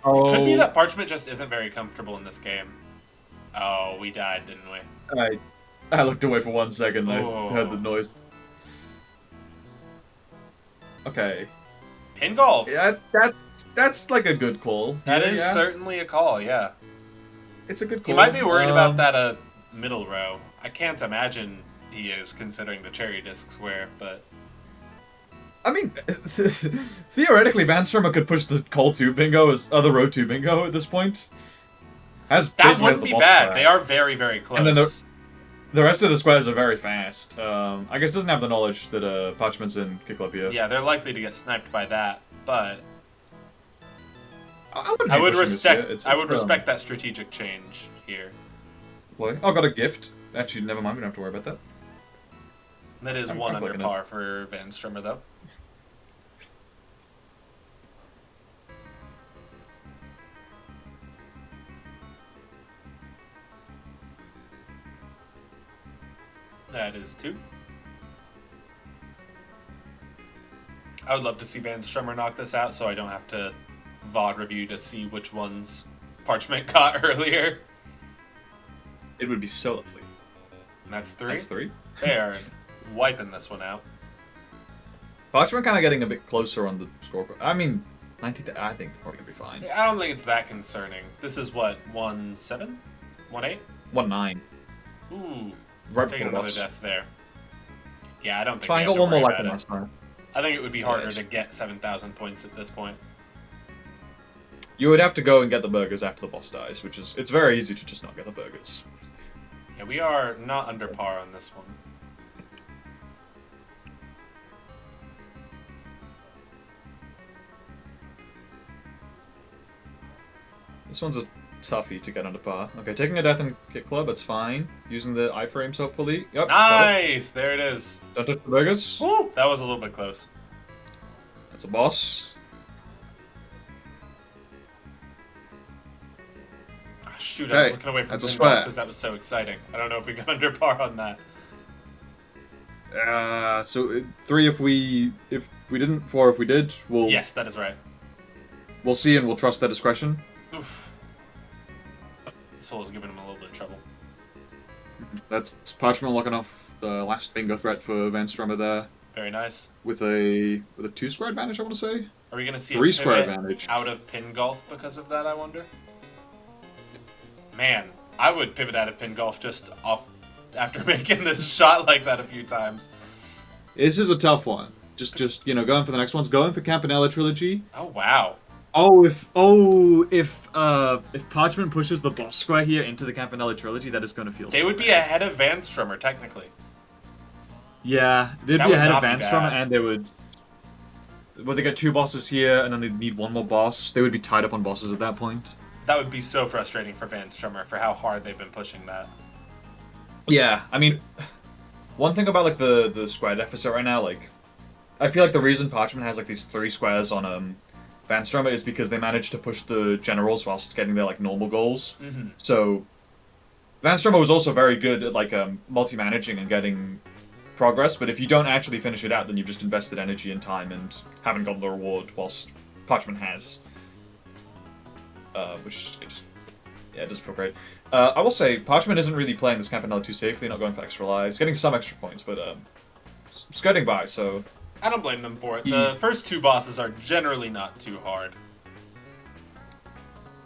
Oh, Could be that Parchment just isn't very comfortable in this game. Oh, we died, didn't we? I looked away for 1 second. I Oh. heard the noise. Okay. Pin golf. Yeah, that's like a good call. That Yeah, is yeah. certainly a call. Yeah. It's a good He call. might be worried about that middle row. I can't imagine he is, considering the cherry disc square, but I mean, theoretically, Vanstrummer could push the call 2 bingo as the row 2 bingo at this point. that basically has wouldn't the be boss bad. square. They are very, very close. And then the rest of the squares are very fast. I guess doesn't have the knowledge that Parchment's in Kick Club here. Yeah, they're likely to get sniped by that, but I I would respect It's, respect that strategic change here. Play. Oh, got a gift. Actually, never mind. We don't have to worry about that. That is I'm one under clicking it. par for Vanstrummer, though. That is 2. I would love to see Vanstrummer knock this out, so I don't have to VOD review to see which ones Parchment got earlier. It would be so lovely. And that's 3. That's 3. They are wiping this one out. Parchment kind of getting a bit closer on the score. I mean, 90. I think probably gonna be fine. I don't think it's that concerning. This is what, 1-7? 1-8? 1-9. Ooh, Right taking before another boss. death there. Yeah, I don't It's think fine. we Got have to one more worry life than about last it. time. I think it would be harder Yes. to get 7,000 points at this point. You would have to go and get the burgers after the boss dies, which is it's very easy to just not get the burgers. Yeah, we are not under par on this one. This one's a toughie to get under par. Okay, taking a death in Kick Club, that's fine. Using the iframes, hopefully. Yep. got it. Nice! There it is. Don't touch the burgers. Woo! That was a little bit close. That's a boss. Ah, shoot, I was Okay, looking away from that's a Pin square. because that was so exciting. I don't know if we got under par on that. So 3 if we didn't, 4 if we did. Yes, that is right. We'll see and we'll trust their discretion. Oof. This hole is giving him a little bit of trouble. That's Parchment locking off the last bingo threat for Vanstrummer there Very nice. with a 2 square advantage. I want to say Are we going to see 3 a square pivot advantage. out of pin golf because of that, I wonder? Man, I would pivot out of pin golf just off after making this shot like that a few times. This is a tough one. Just going for the next ones. Going for Campanella Trilogy. Oh, wow. If Parchment pushes the boss square here into the Campanella Trilogy, that is going to feel. They so would be bad. ahead of Vanstrummer, technically. Yeah, they'd That be would ahead of not be Vanstrummer, bad. and they would. Well, they get 2 bosses here, and then they'd need 1 more boss. They would be tied up on bosses at that point. That would be so frustrating for Vanstrummer for how hard they've been pushing that. Yeah, I mean, one thing about like the square deficit right now, like, I feel like the reason Parchment has like these 3 squares on Vanstrummer is because they managed to push the generals whilst getting their like normal goals. Mm-hmm. So Vanstrummer was also very good at like multi-managing and getting progress, but if you don't actually finish it out, then you've just invested energy and time and haven't gotten the reward, whilst Parchment has. Which it doesn't feel great. I will say, Parchment isn't really playing this Campanella too safely, not going for extra lives, getting some extra points, but skirting by, so... I don't blame them for it. The first 2 bosses are generally not too hard.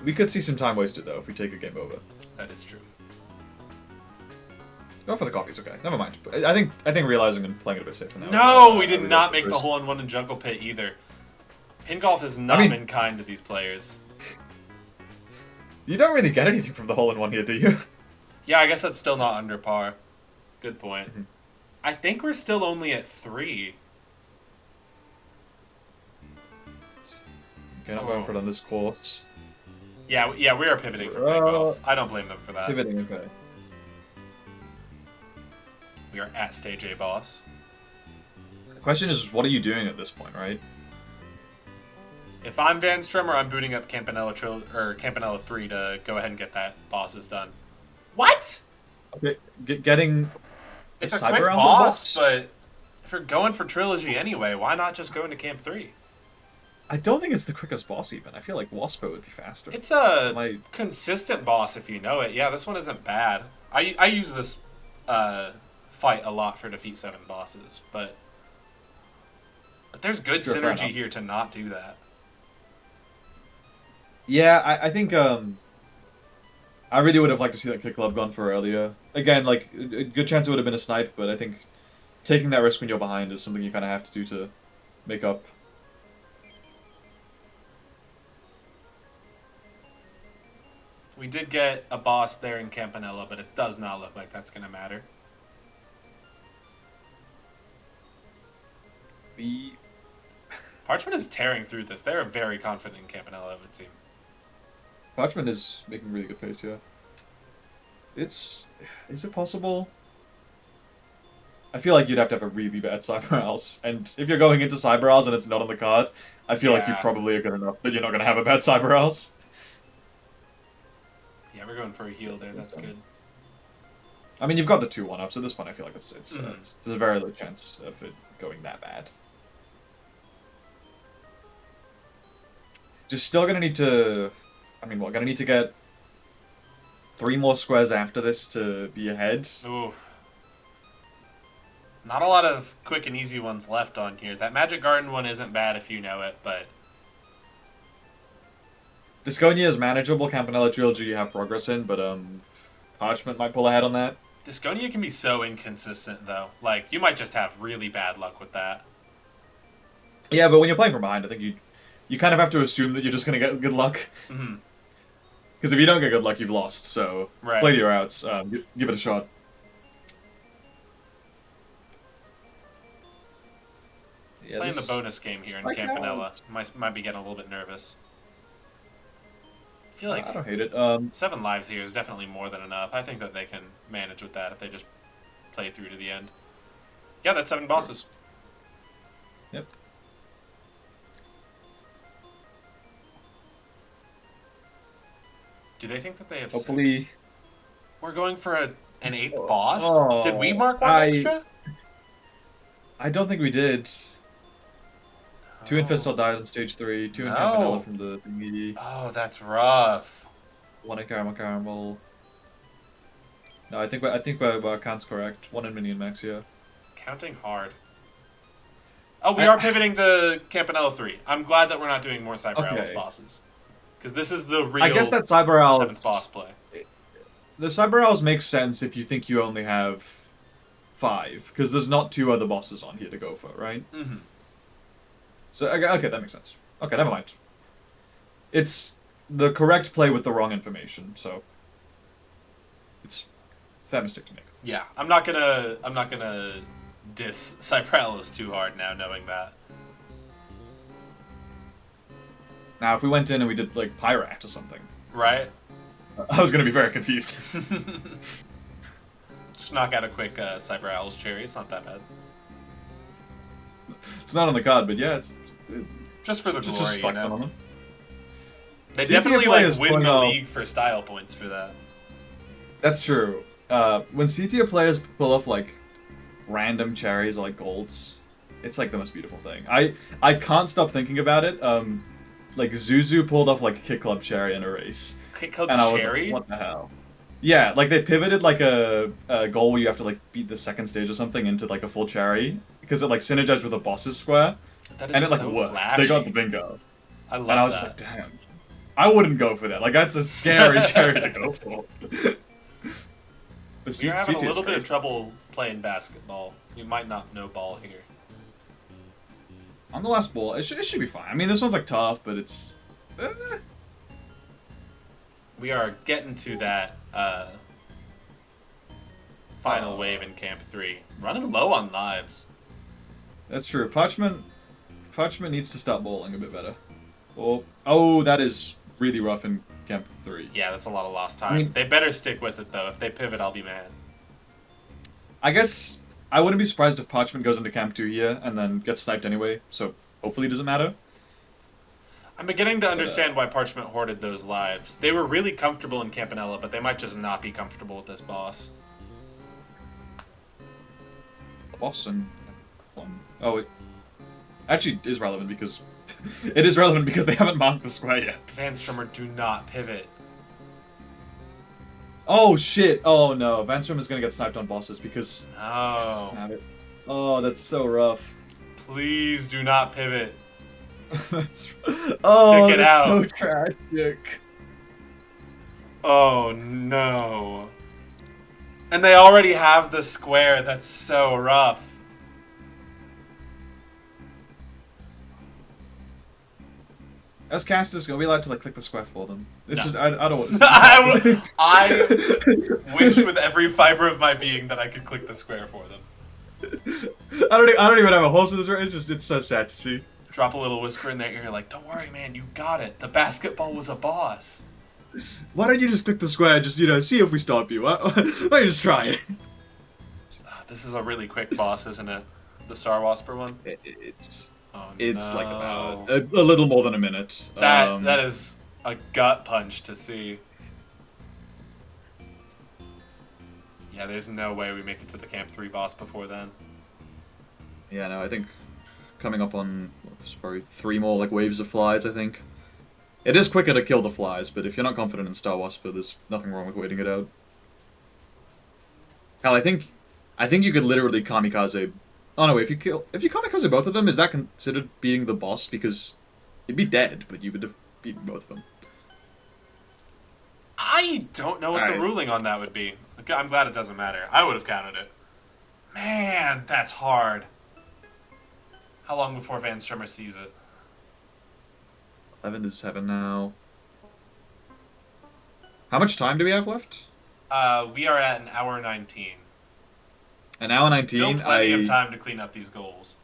We could see some time wasted, though, if we take a game over. That is true. Going for the coffee's okay. Never mind. I think realizing and playing it a bit safer now. No, we did really not go make the first. hole-in-one in Jungle Pit either. Pin golf has not mean- been kind to these players. You don't really get anything from the hole-in-one here, do you? Yeah, I guess that's still not under par. Good point. Mhm. I think we're still only at 3. Okay, not going for it on this course. Yeah, we are pivoting from pin golf. I don't blame them for that. Pivoting, okay. We are at stage A boss. The question is, what are you doing at this point, right? If I'm Vanstrummer, I'm booting up Campanella Campanella 3 to go ahead and get that bosses done. What? Okay, getting... It's a Cyber quick Round boss, boss? but if you're going for Trilogy anyway, why not just go into Camp 3? I don't think it's the quickest boss even. I feel like Waspo would be faster. It's a My consistent boss if you know it. Yeah, this one isn't bad. I use this fight a lot for defeat 7 bosses, but there's good Sure, fair synergy enough. here to not do that. Yeah, I think I really would have liked to see that Kick Club gone for earlier. Again, like a good chance it would have been a snipe, but I think taking that risk when you're behind is something you kind of have to do to make up. We did get a boss there in Campanella, but it does not look like that's going to matter. The Parchment is tearing through this. They're very confident in Campanella, it would seem. Parchment is making really good pace here. Is it possible? I feel like you'd have to have a really bad Cyber Owls, and if you're going into Cyber Owls and it's not on the card, I feel like you Yeah. probably are good enough that you're not going to have a bad Cyber Owls. Yeah, we're going for a heal there. That's good. I mean, you've got the 2-1 up, so at this point I feel like Mhm. it's a very low chance of it going that bad. Just still gonna need to... I mean, what, gonna need to get 3 more squares after this to be ahead? Ooh. Not a lot of quick and easy ones left on here. That Magic Garden one isn't bad if you know it, but Disconia is manageable, Campanella Trilogy you have progress in, but Parchment might pull ahead on that. Disconia can be so inconsistent, though. Like, you might just have really bad luck with that. Yeah, but when you're playing from behind, I think you kind of have to assume that you're just gonna get good luck. Hmm. Because if you don't get good luck, you've lost, so Right. play to your outs, give it a shot. Yeah, Playing the this- bonus game here in Spike Campanella. out. Might be getting a little bit nervous. I feel I like don't hate it. 7 lives here is definitely more than enough. I think that they can manage with that if they just play through to the end. Yeah, that's 7 bosses. Yep. Do they think that they have Hopefully... 6? We're going for an 8th boss? Oh, Did we mark one I- extra? I don't think we did. 2 Oh. Infestal died on stage 3, 2 in No. Campanella from the thingy, Oh, that's rough. 1 in Caramel. No, I think our count's correct. 1 in Minion Max, yeah. Counting hard. Oh, we are pivoting to Campanella 3. I'm glad that we're not doing more Cyber Owls Okay. bosses. Because this is the real I guess that Cyber Owl... 7th boss play. The Cyber Owls make sense if you think you only have 5, because there's not 2 other bosses on here to go for, right? Mm-hmm. So, okay, that makes sense. Okay, never mind. It's the correct play with the wrong information, so... It's a fair mistake to make. Yeah, I'm not gonna diss Cyber Owls too hard now, knowing that. Now, if we went in and we did, like, Pyrat or something, Right? I was gonna be very confused. Just knock out a quick Cyber Owls cherry. It's not that bad. It's not on the card, but yeah, it's... Just for the just glory, you flex know. on them. They CTA definitely players win point the out- league for style points for that. That's true. When CTA players pull off, like, random cherries or, like, golds, it's, like, the most beautiful thing. I can't stop thinking about it. Like, Zuzu pulled off, like, a Kick Club cherry in a race. Kick Club And I was cherry. like, what the hell? Yeah, like, they pivoted, like, a goal where you have to, like, beat the second stage or something into, like, a full cherry. Because it, like, synergized with a boss's square. That is And it, like, so worked. flashy. They got the bingo. I love And I was that. just like, damn. I wouldn't go for that. Like, that's a scary cherry to go for. But You're having a CT is little bit of crazy. trouble playing basketball. You might not know ball here. On the last ball, it should be fine. I mean, this one's, like, tough, but it's... We are getting to that final wave in Camp 3. Running low on lives. That's true. Parchment needs to start bowling a bit better. Oh, that is really rough in Camp 3. Yeah, that's a lot of lost time. I mean- They better stick with it, though. If they pivot, I'll be mad. I guess I wouldn't be surprised if Parchment goes into Camp 2 here and then gets sniped anyway, so hopefully it doesn't matter. I'm beginning to understand why Parchment hoarded those lives. They were really comfortable in Campanella, but they might just not be comfortable with this boss. The boss and... Oh, it actually is relevant because It is relevant because they haven't marked the square yet. Vanstrummer, do not pivot. Oh shit! Oh no, Vanstrummer is gonna get sniped on bosses because. No. Have it. Oh, that's so rough. Please do not pivot. Oh, Stick it that's out. so tragic. Oh no. And they already have the square. That's so rough. As casters, are we allowed to like click the square for them? It's No. just I don't want. I wish with every fiber of my being that I could click the square for them. I don't even have a horse in this race. It's so sad to see. Drop a little whisper in their ear like, don't worry, man, you got it. The basketball was a boss. Why don't you just click the square? Just see if we stop you. Why don't you just try it? This is a really quick boss, isn't it? The Star Wasper one? It's Oh, it's no. like about a little more than a minute. That is a gut punch to see. Yeah, there's no way we make it to the Camp 3 boss before then. Yeah, no, I think coming up on probably 3 more like waves of flies. I think it is quicker to kill the flies, but if you're not confident in Star Wasper, there's nothing wrong with waiting it out. Hell, I think you could literally kamikaze. Oh no, if you kamikaze both of them, is that considered beating the boss? Because you'd be dead, but you would have beaten both of them. I don't know what the Alright. ruling on that would be. Okay, I'm glad it doesn't matter. I would have counted it. Man, that's hard. How long before Vanstrummer sees it? 11 to 7 now. How much time do we have left? We are at an hour 19. An hour 19. Still plenty of time to clean up these goals.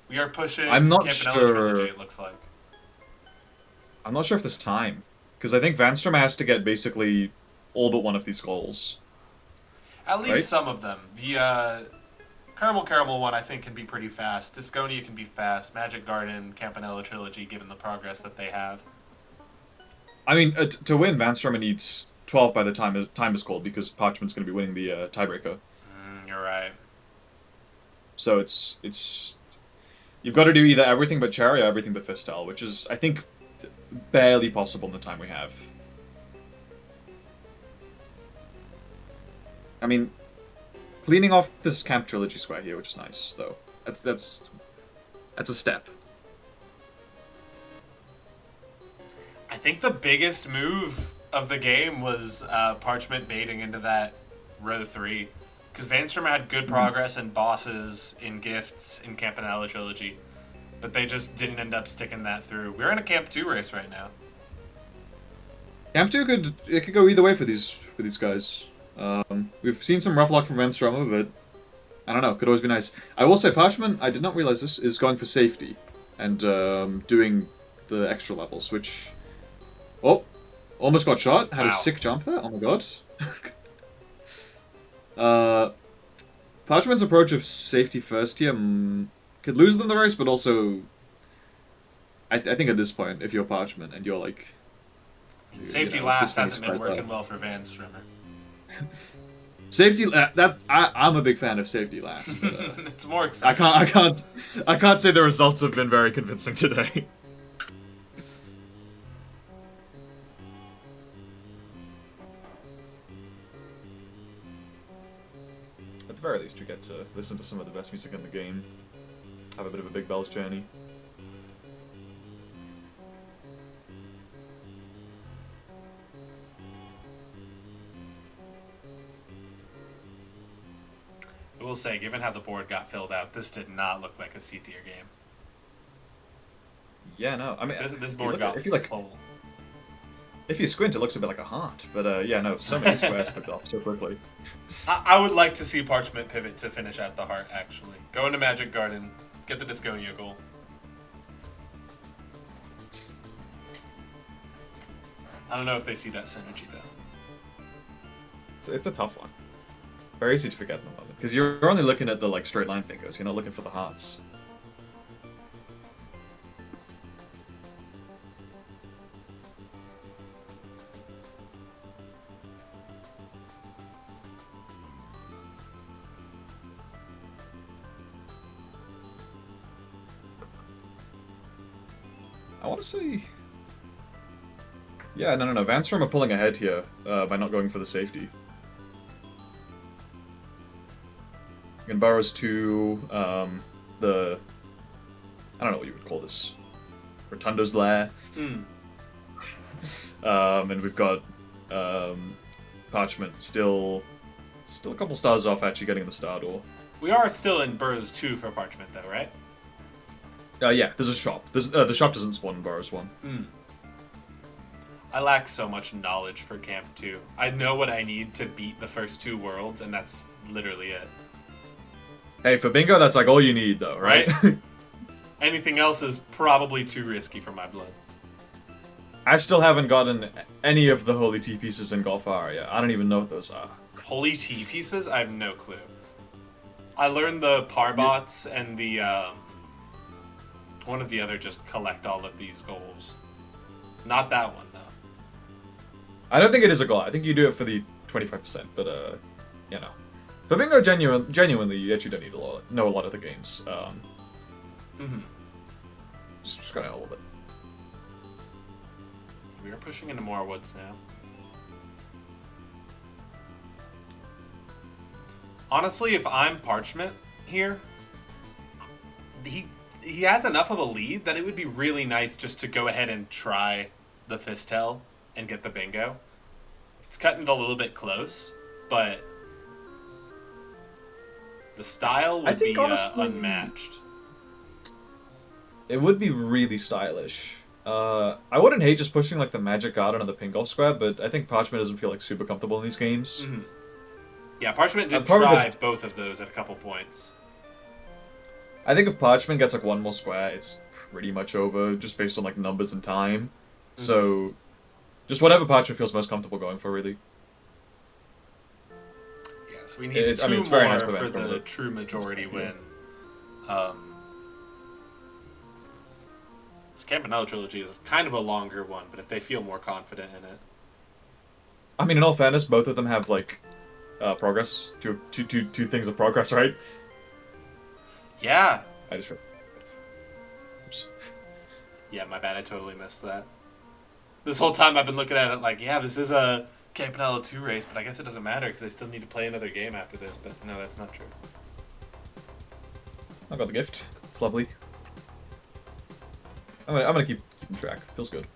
We are pushing I'm not Campanella sure. Trilogy, it looks like. I'm not sure if there's time. Because I think Vanstrummer has to get basically all but one of these goals. At least Right? some of them. The Caramel one, I think, can be pretty fast. Disconia can be fast. Magic Garden, Campanella Trilogy, given the progress that they have. I mean, to win, Vanstrummer needs 12 by the time is called, because Parchment's going to be winning the tiebreaker. You're right. So it's you've got to do either everything but Cherry or everything but Fistel, which is, I think, barely possible in the time we have. I mean, cleaning off this Camp Trilogy square here, which is nice, though. That's a step. I think the biggest move of the game was Parchment baiting into that row 3. Because Vanstrummer had good progress in bosses, in gifts, in Campanella Trilogy. But they just didn't end up sticking that through. We're in a Camp 2 race right now. Camp 2 could go either way for these guys. We've seen some rough luck from Vanstrummer, but I don't know, could always be nice. I will say Parchment, I did not realize this, is going for safety and doing the extra levels, which... Oh, almost got shot. Had a Wow. sick jump there. Oh my god. Parchment's approach of safety first here could lose them the race, but also... I think at this point, if you're Parchment and you're like... Safety you know, last this hasn't been thing's working quite well for Vanstrummer. Safety, I'm a big fan of safety last. But, It's more I exciting. can't say the results have been very convincing today. At the very least, we get to listen to some of the best music in the game. Have a bit of a Big Bells journey. I will say, given how the board got filled out, this did not look like a C-tier game. Yeah, no, I mean, This if you board look got if you like, full. if you squint, it looks a bit like a heart. But yeah, no, so many squares picked off so quickly. I would like to see Parchment pivot to finish out the heart, actually. Go into Magic Garden, get the Disconia goal. I don't know if they see that synergy, though. It's a tough one. Very easy to forget in the moment because you're only looking at the like straight line fingers. You're not looking for the hearts. want to say... Yeah, no. Vanstrummer pulling ahead here by not going for the safety. And Burrows to the... I don't know what you would call this. Rotundo's Lair. And we've got Parchment still a couple stars off actually getting the star door. We are still in Burrows 2 for Parchment, though, right? Yeah, there's a shop. The shop doesn't spawn in Burrows 1. I lack so much knowledge for Camp 2. I know what I need to beat the first 2 worlds, and that's literally it. Hey, for bingo, that's like all you need, though, right? Anything else is probably too risky for my blood. I still haven't gotten any of the holy tea pieces in Golfara yet. I don't even know what those are. Holy tea pieces? I have no clue. I learned the Parbots and the, one of the other just collect all of these goals. Not that one, though. I don't think it is a goal. I think you do it for the 25%, but, you know. For bingo, genuinely, you actually don't need know a lot of the games. Just gotta know a little bit. We are pushing into more woods now. Honestly, if I'm Parchment here, he has enough of a lead that it would be really nice just to go ahead and try the Fistel and get the bingo. It's cutting it a little bit close, but the style would be honestly, unmatched. It would be really stylish. I wouldn't hate just pushing like the Magic Garden or the Pingolf Square, but I think Parchment doesn't feel like super comfortable in these games. Yeah, Parchment did try both of those at a couple points. I think if Parchment gets like one more square, it's pretty much over, just based on like numbers and time. So, just whatever Parchment feels most comfortable going for, really. Yeah, so we need two more for the true majority win. This Campanella trilogy is kind of a longer one, but if they feel more confident in it. I mean, in all fairness, both of them have like progress. Two things of progress, right? Yeah. I just. Oops. Yeah, my bad. I totally missed that. This whole time I've been looking at it like, yeah, this is a Campanella 2 race, but I guess it doesn't matter because they still need to play another game after this. But no, that's not true. I got the gift. It's lovely. I'm gonna keep track. Feels good.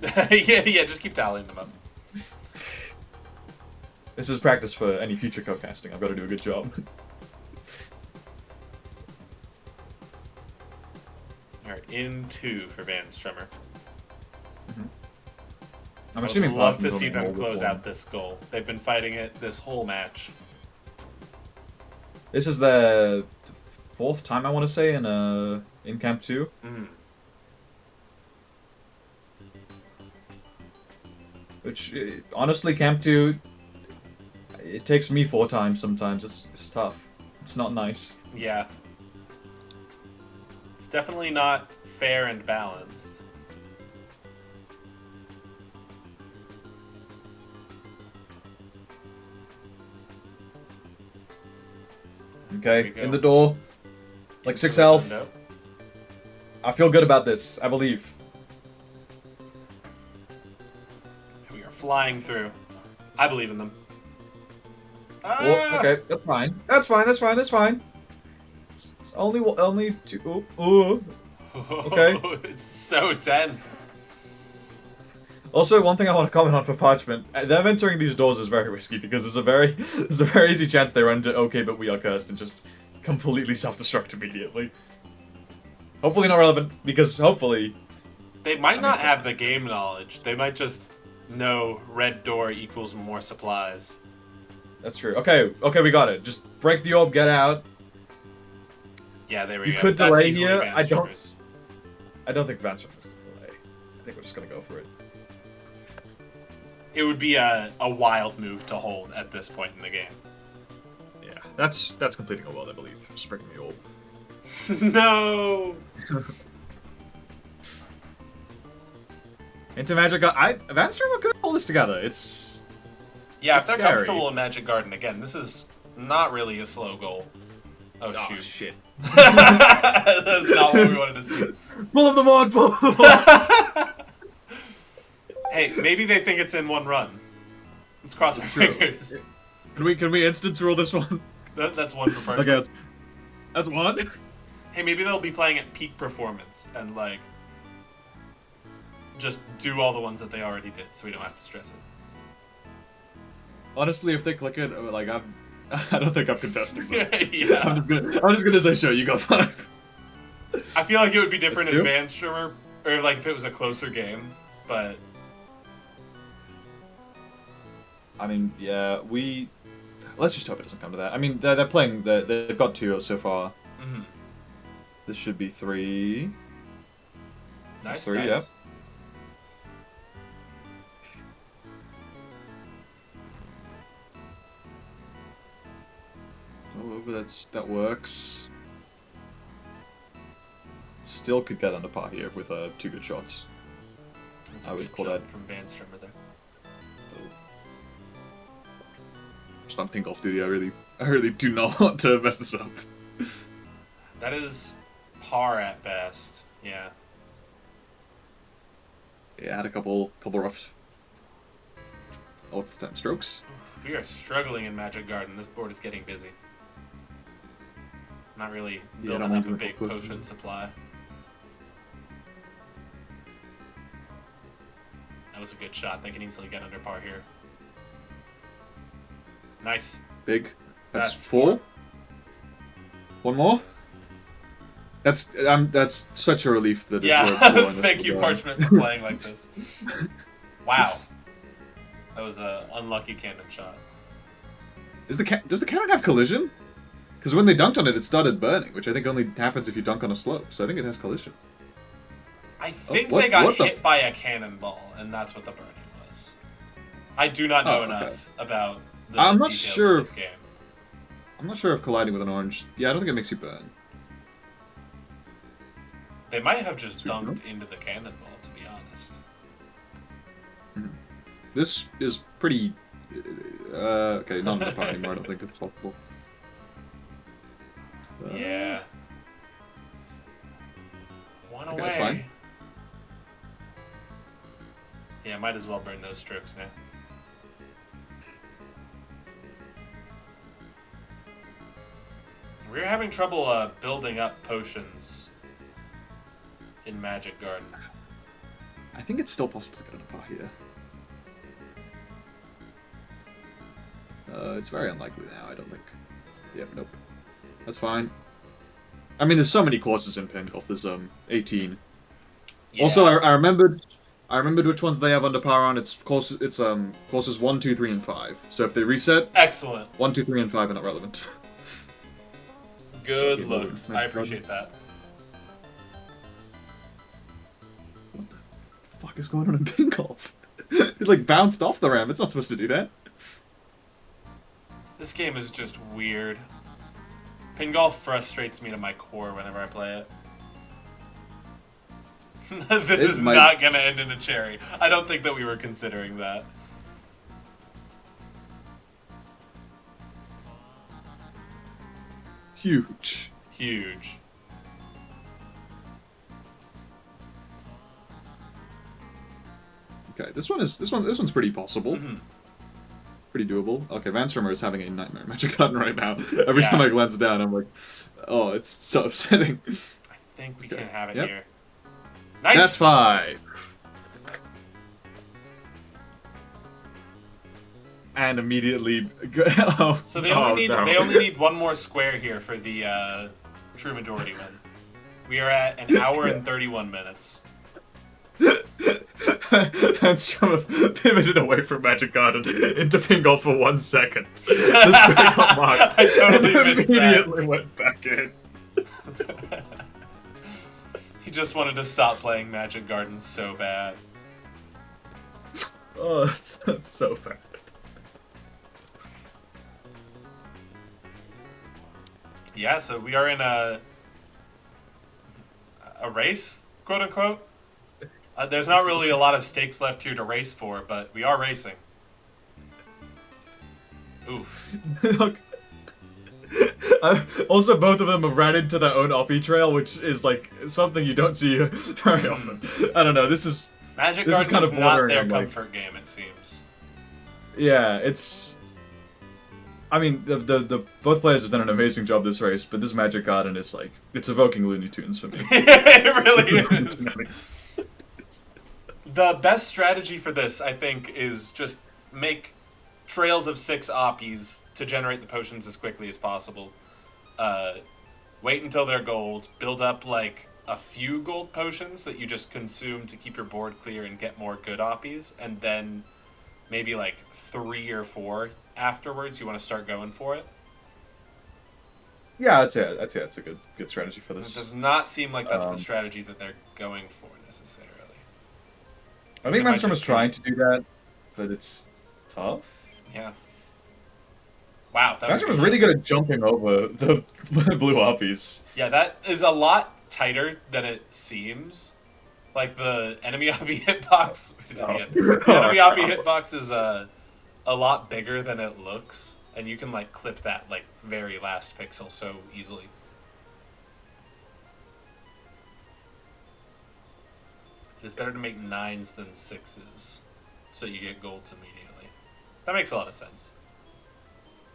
yeah, just keep tallying them up. This is practice for any future co-casting. I've got to do a good job. Alright, in 2 for Vanstrummer. I'm assuming I'd love to see them close out this goal. They've been fighting it this whole match. This is the 4th time I want to say in Camp 2. Which, honestly, Camp 2, it takes me 4 times sometimes. It's tough. It's not nice. Yeah. It's definitely not fair and balanced. Okay, in the door. Like 6 health. I feel good about this. I believe. We are flying through. I believe in them. Oh, okay, that's fine. That's fine. It's only 2. Ooh. Okay. It's so tense. Also, one thing I want to comment on for Parchment, them entering these doors is very risky because there's a very easy chance they run into okay, but we are cursed and just completely self-destruct immediately. Hopefully not relevant, because hopefully... They might not have the game knowledge. They might just know red door equals more supplies. That's true. Okay, we got it. Just break the orb, get out. Yeah, there we go. You could That's delay easily here. I don't think Vanstrummer's to delay. I think we're just gonna go for it. It would be a wild move to hold at this point in the game. Yeah, that's completing a world, I believe. Just breaking the orb. No! Into Magic Garden. Vanstrummer could hold this together. It's... Yeah, it's if they're scary. comfortable in Magic Garden, again, this is not really a slow goal. Oh, Oh, shoot. shit. That's not what we wanted to see. Pull up the mod, pull up the mod. Hey, maybe they think it's in one run. Let's cross our It's true. fingers. Can we instance rule this one? That's one for Parchment. Okay, that's one. Hey, maybe they'll be playing at peak performance and, like, just do all the ones that they already did so we don't have to stress it. Honestly, if they click it, like, I don't think I'm contesting that. Yeah. I'm just gonna say, sure, you got 5. I feel like it would be different Let's if do. Vanstrummer, or like if it was a closer game, but I mean, yeah, let's just hope it doesn't come to that. I mean, they're playing, they've got 2 so far. mhm. This should be 3. Nice, 3, nice. yeah. Oh, but that works. Still could get under par here with 2 good shots. That's a I would good call jump that- from Vanstrummer there. Just on Pink Golf Duty, I really do not want to mess this up. That is par at best. Yeah. Yeah, I had a couple rough. Oh, it's the time strokes. We are struggling in Magic Garden. This board is getting busy. Not really Yeah, building not up a even big close to potion it. supply. That was a good shot. They can easily get under par here. Nice. Big. That's That's 4. One more. That's such a relief that it worked. Yeah, for in this thank you, regard. Parchment, for playing like this. Wow. That was a unlucky cannon shot. Does the cannon have collision? Because when they dunked on it, it started burning, which I think only happens if you dunk on a slope. So I think it has collision. I think what- they got what the hit by a cannonball, and that's what the burning was. I do not know Oh, enough okay. about the I'm not details sure of this if- game. I'm not sure if colliding with an orange. Yeah, I don't think it makes you burn. They might have just Sweet, dunked into the cannonball, to be honest. This is pretty. Okay, not enough power anymore. I don't think it's possible. Yeah. One Okay, away. that's fine. Yeah, might as well burn those strokes now. We're having trouble building up potions in Magic Garden. I think it's still possible to get under par here. It's very unlikely now. I don't think. Yep, nope. That's fine. I mean, there's so many courses in pin golf. There's 18. Yeah. Also, I remembered which ones they have under par on. It's courses 1, 2, 3, and 5. So if they reset, Excellent. 1, 2, 3, and 5 are not relevant. Good Yeah, looks. Magic I appreciate that. What the fuck is going on in pin golf? It like bounced off the ramp. It's not supposed to do that. This game is just weird. Pin golf frustrates me to my core whenever I play it. This It is might- not gonna end in a cherry. I don't think that we were considering that. Huge. Huge. Okay, this one's pretty possible. Mhm. Pretty doable. Okay, Vanstrummer is having a nightmare in Magic Garden right now. Every Yeah. time I glance down, I'm like, oh, it's so upsetting. I think we Okay. can have it Yep. here. Nice. That's 5. And immediately, oh, So they oh, only need no. they only need one more square here for the true majority win. We are at an hour and 31 minutes. Vanstrummer pivoted away from Magic Garden into pin golf for 1 second. The square got marked. I totally and missed that. immediately went back in. He just wanted to stop playing Magic Garden so bad. Oh, that's so bad. Yeah, so we are in a race, quote unquote. There's not really a lot of stakes left here to race for, but we are racing. Oof. Look, Also, both of them have ran into their own Oppie trail, which is like something you don't see very often. I don't know. This is Magic This is Garden kind is of not bordering their on, like- comfort game, it seems. yeah. It's. I mean, the both players have done an amazing job this race, but this Magic Garden is like it's evoking Looney Tunes for me. It really is. The best strategy for this, I think, is just make trails of 6 Oppies to generate the potions as quickly as possible. Wait until they're gold, build up like a few gold potions that you just consume to keep your board clear and get more good Oppies, and then maybe like 3 or 4 afterwards you want to start going for it. Yeah, I'd say it's a good strategy for It this. does not seem like that's the Um, strategy that they're going for necessarily. I think It might Vanstrummer is just be- trying to do that, but it's tough. Yeah. Wow, that was a Vanstrummer's good really hit. good at jumping over the blue Oppies. Yeah, that is a lot tighter than it seems. Like the enemy Oppie hitbox. The enemy Oppie hitbox is a lot bigger than it looks, and you can like clip that like very last pixel so easily. It's better to make 9s than 6s, so you get golds immediately. That makes a lot of sense.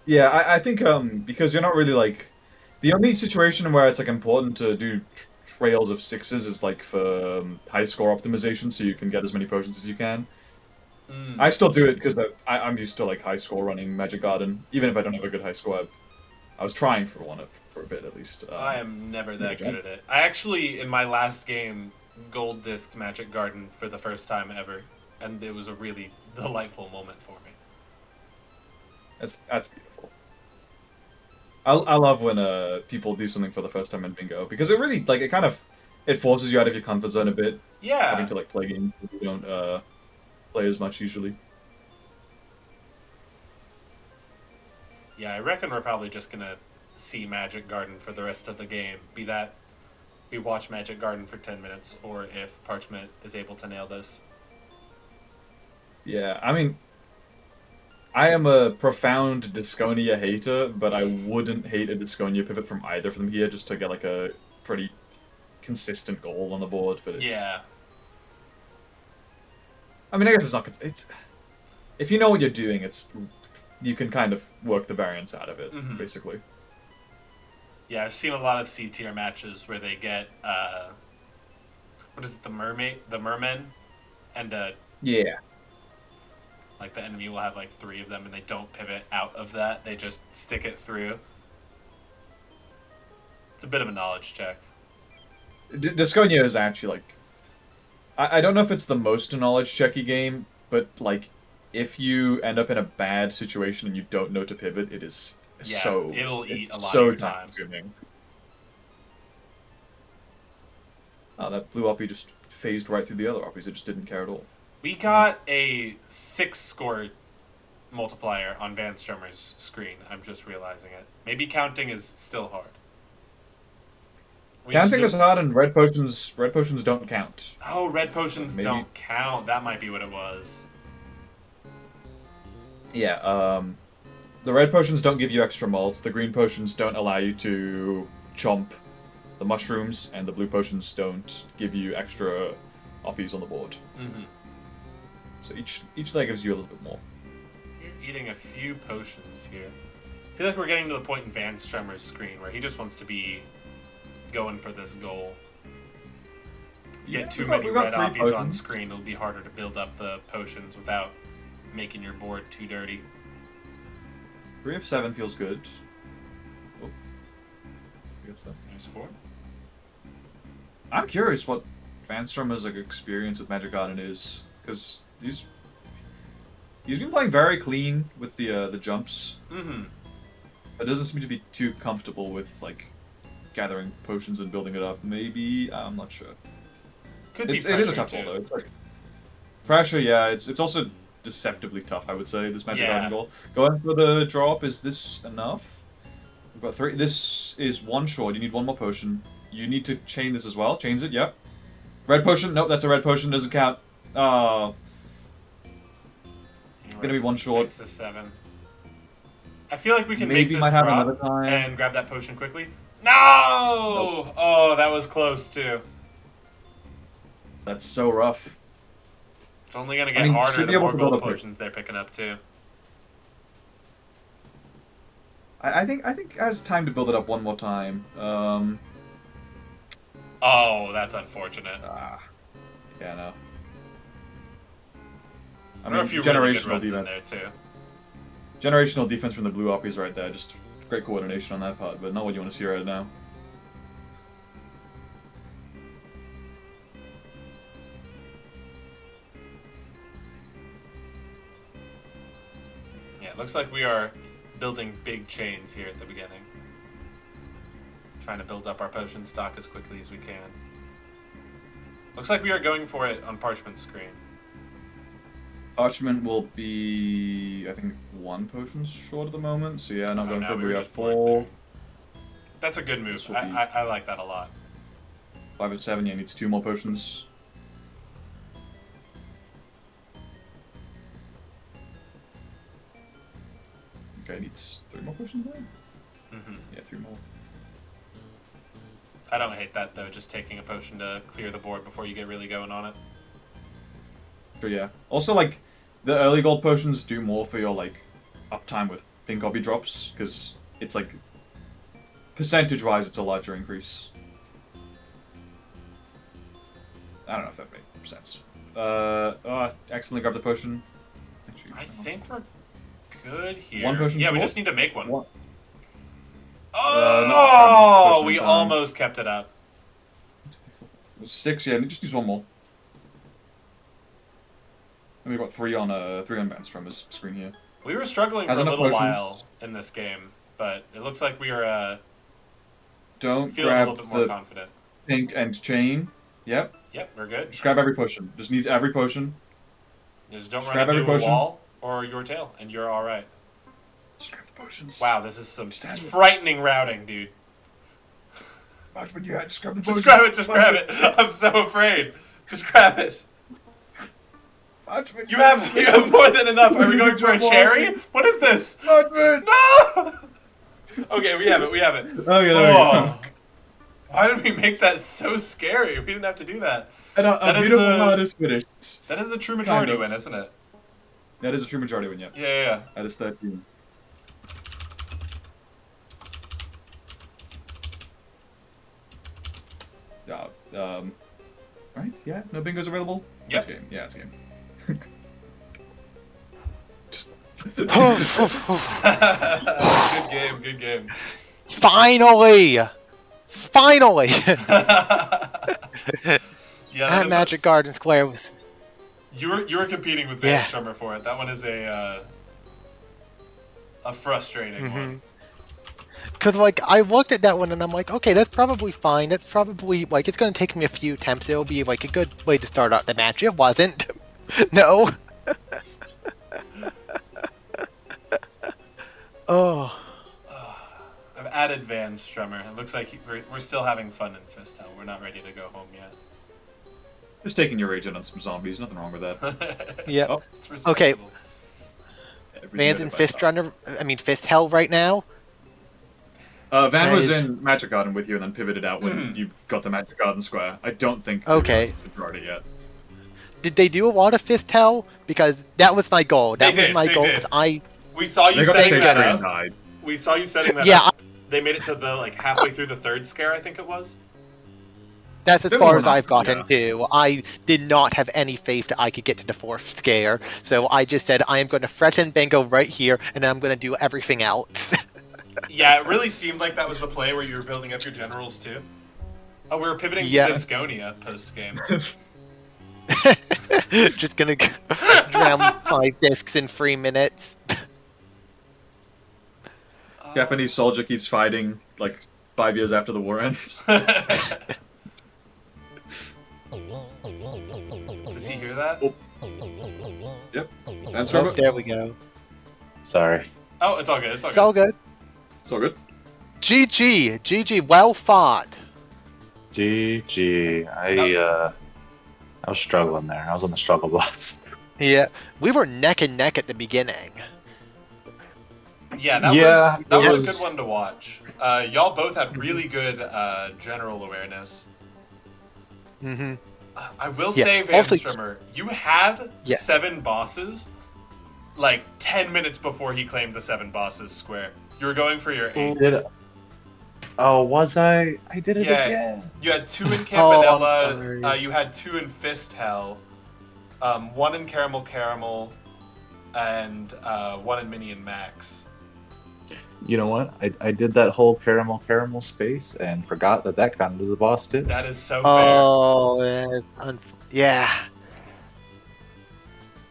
Yeah, I think because you're not really like the only situation where it's like important to do trails of 6s is like for high score optimization, so you can get as many potions as you can. I still do it because I'm used to like high score running Magic Garden, even if I don't have a good high score. I was trying for one for a bit at least. I am never that Magic good at it. I actually, in my last game, gold disc Magic Garden for the first time ever, and it was a really delightful moment for me. That's beautiful. I love when people do something for the first time in bingo because it really like it forces you out of your comfort zone a bit, Yeah, having to like play games that you don't play as much usually. yeah. I reckon we're probably just gonna see Magic Garden for the rest of the game. Be that we watch Magic Garden for 10 minutes, or if Parchment is able to nail this. Yeah, I mean, I am a profound Disconia hater, but I wouldn't hate a Disconia pivot from either of them here just to get like a pretty consistent goal on the board. But it's, Yeah, I mean, I guess it's not. It's if you know what you're doing, you can kind of work the variance out of it, Mhm. basically. yeah. I've seen a lot of C tier matches where they get what is it, the mermen, and Yeah. like the enemy will have like 3 of them, and they don't pivot out of that. They just stick it through. It's a bit of a knowledge check. Disconia is actually like I don't know if it's the most knowledge checky game, but like if you end up in a bad situation and you don't know to pivot, it is Yeah, so it'll eat it's a lot so of your time. time-consuming. Oh, that blue Oppie just phased right through the other Oppies. It just didn't care at all. We got a 6 score multiplier on Vanstrummer's screen. I'm just realizing it. Maybe counting is still hard. We Counting just- is hard, and red potions don't count. Oh, red potions Maybe- don't count. That might be what it was. Yeah, the red potions don't give you extra malts. The green potions don't allow you to chomp the mushrooms, and the blue potions don't give you extra Oppies on the board. Mm-hmm. So each layer gives you a little bit more. You're eating a few potions here. I feel like we're getting to the point in Vanstrummer's screen where he just wants to be going for this goal. You get too many we've got red 3 oppies on potions. screen, it'll be harder to build up the potions without making your board too dirty. 3 of 7 feels good. Oh. Gets that. There's 4. I'm curious what Vanstrummer's like experience with Magic Garden is, because he's been playing very clean with the jumps, Mm-hmm. but doesn't seem to be too comfortable with like gathering potions and building it up. Maybe I'm not sure. Could be It is a pressure, tough too. goal though. It's like pressure. Yeah, it's also deceptively tough. I would say this Magic Yeah. Garden goal. Going for the drop. Is this enough? We've got 3. This is 1 short. You need 1 more potion. You need to chain this as well. Chains it. Yep. Red potion. Nope, that's a red potion. Doesn't count. Oh. You're Gonna be at 1 short. 6 of 7. I feel like we can Maybe make this might have drop another time. and grab that potion quickly. No! Nope. Oh, that was close too. That's so rough. It's only gonna get I mean, harder should be the able more to build gold up quick. potions they're picking up too. I think it has time to build it up one more time. Oh, that's unfortunate. Yeah, no. There are a few really good runs in there too. Generational defense from the blue Oppies right there. Just great coordination on that part, but not what you want to see right now. Yeah, it looks like we are building big chains here at the beginning. Trying to build up our potion stock as quickly as we can. Looks like we are going for it on Parchment's screen. Parchment will be, I think, 1 potion short at the moment. So yeah, not going for it. We have just 4. That's a good move. This will be- I like that a lot. 5 and 7. Yeah, needs 2 more potions. Okay, needs 3 more potions there. Hmm. Yeah, 3 more. I don't hate that though. Just taking a potion to clear the board before you get really going on it. Sure, yeah. Also, like, the early gold potions do more for your, like, uptime with pink copy drops, because it's, like, percentage-wise, it's a larger increase. I don't know if that makes sense. Accidentally grabbed the potion. Actually, I think we're good here. 1 potion Yeah, we short? just need to make one. One. Oh, potion we time. almost kept it up. 6, yeah, just use 1 more. And we've got 3 on Vanstrummer's screen here. We were struggling Has for a enough little potions. while in this game, but it looks like we are Don't feeling a grab little bit more the confident. pink and chain. Yep. Yep, we're good. Just grab every potion. Just need every potion. Just don't just run grab into every a potion. wall or your tail, and you're all right. Just grab the potions. Wow, this is some Stand it. frightening routing, dude. Parchment, yeah, just grab the Just potions. grab it, just grab it. I'm so afraid. Just grab it. Parchment, You have more than enough. Are we going for a cherry? What is this? Parchment! No! Okay, we have it, we have it. Okay, there we go. Oh. Why did we make that so scary? We didn't have to do that. And That a is beautiful the- heart is finished. That is the true majority of. win, isn't it? That is a true majority win, yeah. Yeah. That is 13. Right? Yeah? No bingos available? Yep. It's game. Yeah, it's game. Just... Good game, good game. Finally! Finally! Yeah, At Magic Garden Square was... You were competing with Yeah. Vanstrummer for it. That one is a frustrating one. Because, like, I looked at that one and I'm like, okay, that's probably fine. That's probably, like, it's going to take me a few attempts. It'll be, like, a good way to start out the match. It wasn't. No. Oh. I've added Vanstrummer. It looks like we're still having fun in Fist Hell. We're not ready to go home yet. Just taking your rage in on some zombies. Nothing wrong with that. Yep. Oh, It's Okay. respectable. Van's in Fist Hell right now. Van was Nice. in Magic Garden with you and then pivoted out when you got the Magic Garden Square. I don't think they Okay. realized the majority yet. Did they do a lot of Fist Hell? Because that was my goal. That They was did, my they goal. did. 'Cause I... We saw you They got setting stage that three up. and died. We saw you setting that Yeah, up. They made it to the halfway through the 3rd scare, I think it was. That's as They far were as I've not- gotten too. I did not have any faith that I could get to the 4th scare, so I just said I am going to threaten Bingo right here, and I'm going to do everything else. Yeah, it really seemed like that was the play where you were building up your generals too. Oh, we were pivoting Yeah. to Disconia post game. Just gonna drown 5 discs in 3 minutes. Japanese soldier keeps fighting like 5 years after the war ends. Does he hear that? Yep. That's Oh, right. there we go. Sorry. Oh, it's all good. It's all It's good. all good. It's all good. GG, well fought. GG. I was struggling there. I was on the struggle bus. Yeah, we were neck and neck at the beginning. Yeah, that Yeah, was that it was a was- good one to watch. Y'all both had really good general awareness. Mm-hmm. I will Yeah, say, also- Vanstrummer, you had Yeah. 7 bosses, like 10 minutes before he claimed the 7 bosses square. You were going for your 8th. Did it? Oh, was I? I did it Yeah. again. You had 2 in Oh, Campanella. I'm sorry. You had 2 in Fist Hell. 1 in Caramel, and 1 in Minion Max. You know what? I did that whole caramel space and forgot that counted as a boss too. That is so fair. Oh, yeah.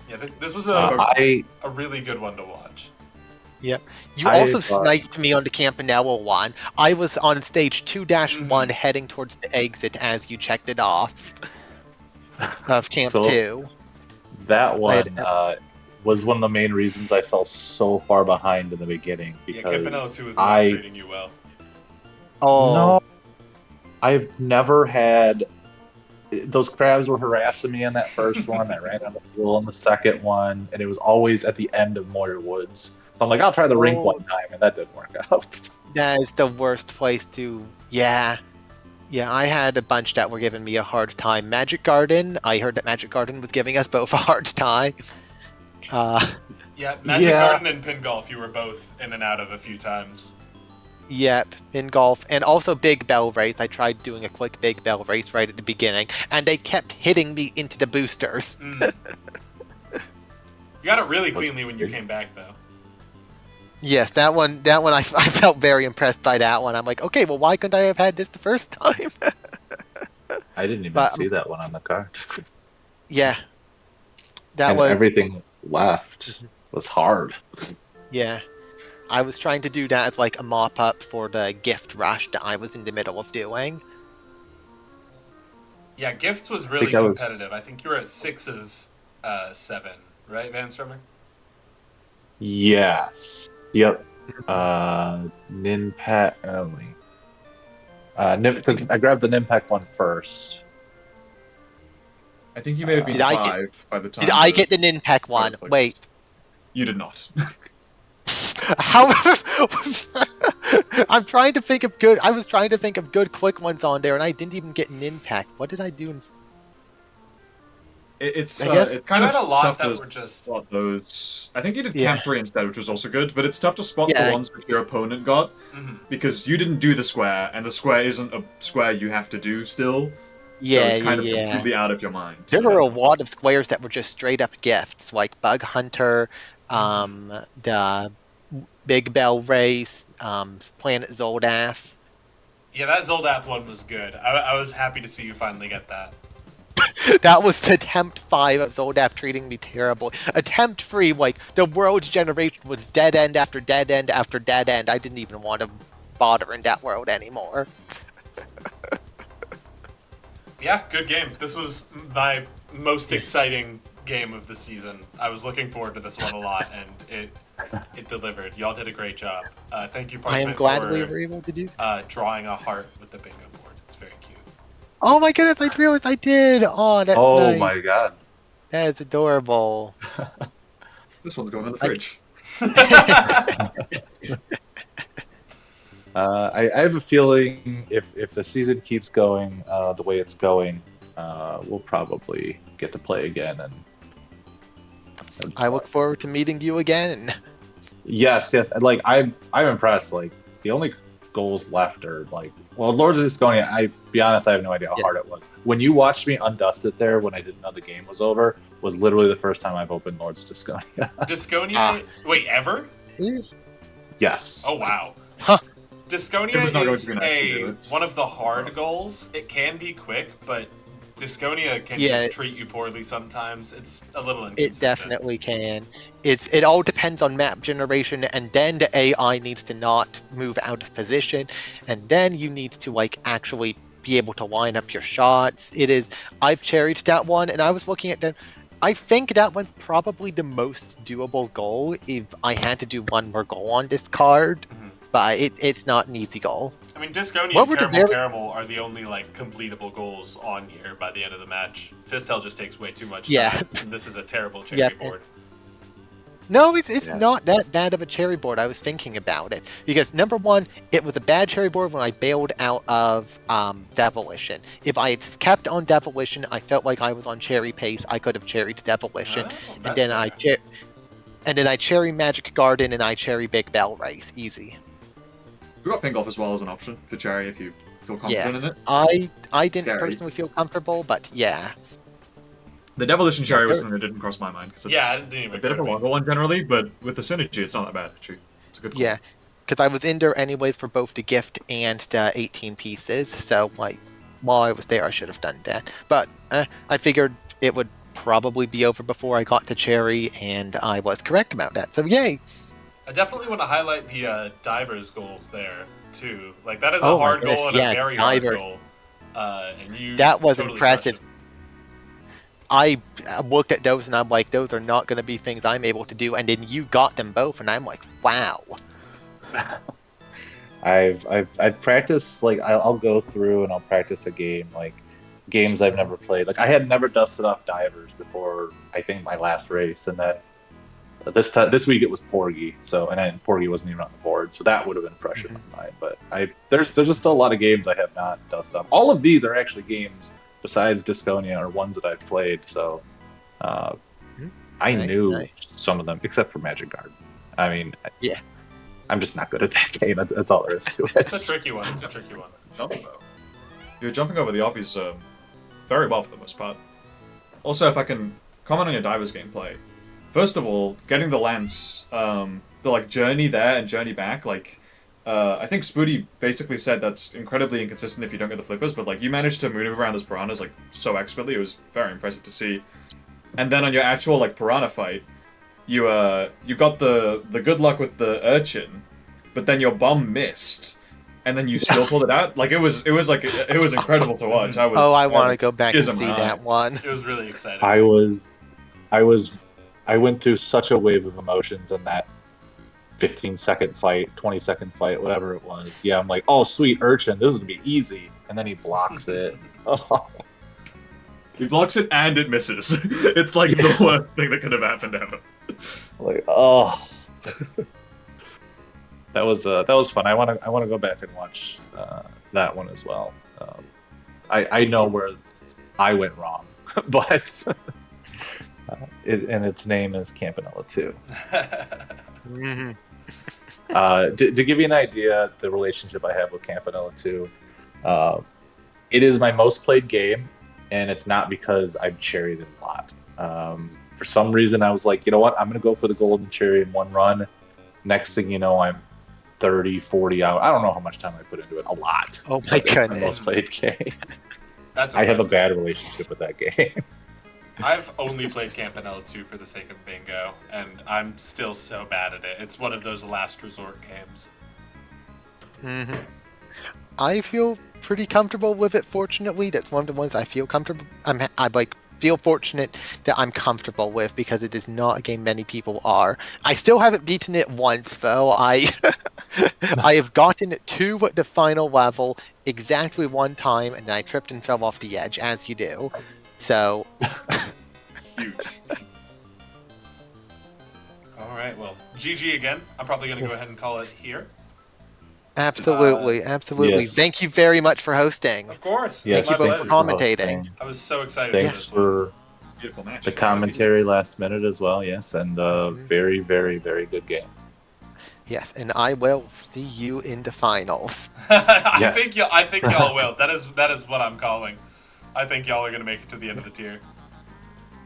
Yeah, this was I a really good one to watch. Yep. You I also thought- sniped me on the Campanella one. I was on stage 2-1 heading towards the exit as you checked it off of Camp So- 2. that I one had- was one of the main reasons I fell so far behind in the beginning Yeah, because Campanella 2 is not I treating you well. Oh, no, I've never had. Those crabs were harassing me in that first one. I ran out of fuel in the second one, and it was always at the end of Moyer Woods. So I'm like, I'll try the rink Oh. one time, and that didn't work out. that is the worst place to. Yeah. Yeah, I had a bunch that were giving me a hard time. Magic Garden, I heard that Magic Garden was giving us both a hard time. Yeah, Magic Yeah. Garden and Pin Golf, you were both in and out of a few times. Yep, in golf, and also Big Bell Race. I tried doing a quick Big Bell Race right at the beginning, and they kept hitting me into the boosters. Mm. You got it really cleanly when you came back, though. Yes, that one I felt very impressed by that one. I'm like, okay, well, why couldn't I have had this the first time? I didn't even But- see that one on the card. Yeah, that And was everything left was hard. yeah. I was trying to do that as like a mop up for the gift rush that I was in the middle of doing. Yeah, Gifts was really I was- competitive. I think you were at 6 of 7, right, Vanstrummer? Yes. Yep. Ninpack. Oh wait. Because I grabbed the Ninpack one first. I think you may have been Did I 5 by the time. Did I get the Ninpek one? Perfect. Wait, You did not. how? I'm trying to think of good. I was trying to think of good quick ones on there, and I didn't even get Ninpack. What did I do? It's I guess- it's kind You of had a lot tough that to were just... spot those. I think you did Yeah. Camp 3 instead, which was also good, but it's tough to spot Yeah. the ones which your opponent got Mhm. because you didn't do the square, and the square isn't a square you have to do still. So Yeah, it's kind of yeah. completely out of your mind. There were a lot of squares that were just straight up gifts, like Bug Hunter, the Big Bell Race, Planet Zoldath. Yeah, that Zoldath one was good. I was happy to see you finally get that. That was attempt 5 of Zoldath treating me terrible. Attempt 3, like, the world generation was dead end after dead end after dead end. I didn't even want to bother in that world anymore. Yeah, good game. This was my most exciting game of the season. I was looking forward to this one a lot, and it delivered. Y'all did a great job. Thank you, I Parchment, am glad for we were able to do. drawing a heart with the bingo board. It's very cute. Oh my goodness, I realized I did! Oh, that's Oh nice. my god. That is adorable. This one's going in the fridge. I have a feeling if the season keeps going the way it's going, we'll probably get to play again. And I look forward to meeting you again. yes, and, like I'm impressed. Like the only goals left are like, well, Lords of Disconia. I be honest, I have no idea how Yeah. hard it was. When you watched me undust it there when I didn't know the game was over, was literally the first time I've opened Lords of Disconia. Disconia? Ah. Wait, ever? Yes. Oh, wow. Huh. Disconia It was not going is to be an active, it's- one of the hard goals. It can be quick, but Disconia can Yeah. just treat you poorly sometimes. It's a little It inconsistent. definitely can. It all depends on map generation, and then the AI needs to not move out of position, and then you need to like actually be able to line up your shots. It is. I've cherried that one, and I was looking at that. I think that one's probably the most doable goal if I had to do one more goal on this card, Mhm. but it's not an easy goal. I mean, Disconia What and were the Caramel very- Caramel are the only like completable goals on here by the end of the match. Fistel just takes way too much Yeah. time. And this is a terrible cherry Yeah. board. No, it's Yeah. not that bad of a cherry board. I was thinking about it because number one, it was a bad cherry board when I bailed out of Devilition. If I had kept on Devilition, I felt like I was on cherry pace. I could have cherried Devilition, Oh, and that's then fair. I cherry Magic Garden, and I cherry Big Bell Race. Easy. We got Pink Off as well as an option for Cherry if you feel confident in it. I didn't Scary. personally feel comfortable, but yeah. The Devilition Cherry was there- something that didn't cross my mind because it's Yeah, it didn't even a bit of a occur to me. longer one generally, but with the synergy, it's not that bad. Actually, it's a good call. Yeah, because I was in there anyways for both the gift and the 18 pieces. So like, while I was there, I should have done that. But I figured it would probably be over before I got to Cherry, and I was correct about that. So yay! I definitely want to highlight the divers goals there too. Like that is Oh a my hard goodness, goal and yeah, a very divers. hard goal. And you That was totally impressive. crushed it. I looked at those and I'm like, those are not going to be things I'm able to do. And then you got them both, and I'm like, wow. I've practiced, like I'll go through and I'll practice a game, like games I've never played. Like I had never dusted off divers before I think my last race, and then this week it was Porgy, so and then Porgy wasn't even on the board, so that would have been fresh in my mind. But there's just still a lot of games I have not dusted off. All of these are actually games besides Disconia are ones that I've played, so I Nice, knew nice. some of them except for Magic Garden. I mean, Yeah. I'm just not good at that game. That's all there is to it. It's a tricky one. It's a tricky one. Jumping though. You're jumping over the obbies very well for the most part. Also, if I can comment on your divers gameplay, first of all, getting the lance, the like journey there and journey back, like I think Spoody basically said that's incredibly inconsistent if you don't get the flippers, but like you managed to maneuver around those piranhas like so expertly. It was very impressive to see. And then on your actual like piranha fight, you got the good luck with the urchin, but then your bomb missed, and then you still pulled it out. Like it was incredible to watch. I want to go back and tears in see my that eyes. one. It was really exciting. I went through such a wave of emotions in that 15-second fight, 20-second fight, whatever it was. Yeah, I'm like, oh sweet urchin, this is gonna be easy, and then he blocks it. Oh. He blocks it and it misses. It's like the worst thing that could have happened ever. Like, oh. That was fun. I want to go back and watch that one as well. I know where I went wrong, but and its name is Campanella 2. Mhm. To give you an idea, the relationship I have with Campanella 2, it is my most played game, and it's not because I've cherried it a lot. For some reason, I was like, you know what, I'm going to go for the golden cherry in one run. Next thing you know, I'm 30, 40 out. I don't know how much time I put into it. A lot. Oh my But it's my goodness. most played game. That's I have a impressive. bad relationship with that game. I've only played Campanella 2 for the sake of bingo, and I'm still so bad at it. It's one of those last resort games. hmm I feel pretty comfortable with it. Fortunately, that's one of the ones I feel comfortable. I like feel fortunate that I'm comfortable with because it is not a game many people are. I still haven't beaten it once though. I have gotten to the final level exactly one time, and then I tripped and fell off the edge, as you do. So Huge. All right, well, GG again. I'm probably going to go ahead and call it here. absolutely. Yes. Thank you very much for hosting. Of course. Yes, My you both pleasure. for commentating. I was so excited for Thanks this one. for Beautiful match. the commentary last minute as well. Yes, and very, very, very good game. Yes, and I will see you in the finals. I Yes. think y'all will. That is what I'm calling. I think y'all are going to make it to the end of the tier.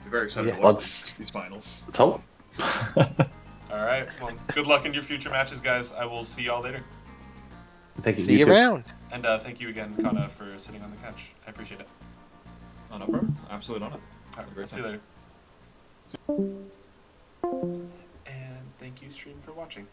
I'm very excited Yeah. to watch Let's- these finals. Let's hope. All right. Well, good luck in your future matches, guys. I will see y'all later. Thank you. See you too. around. And thank you again, Kana, for sitting on the couch. I appreciate it. Oh no, bro. Absolute honor. All right, Great see you time. later. And thank you, stream, for watching.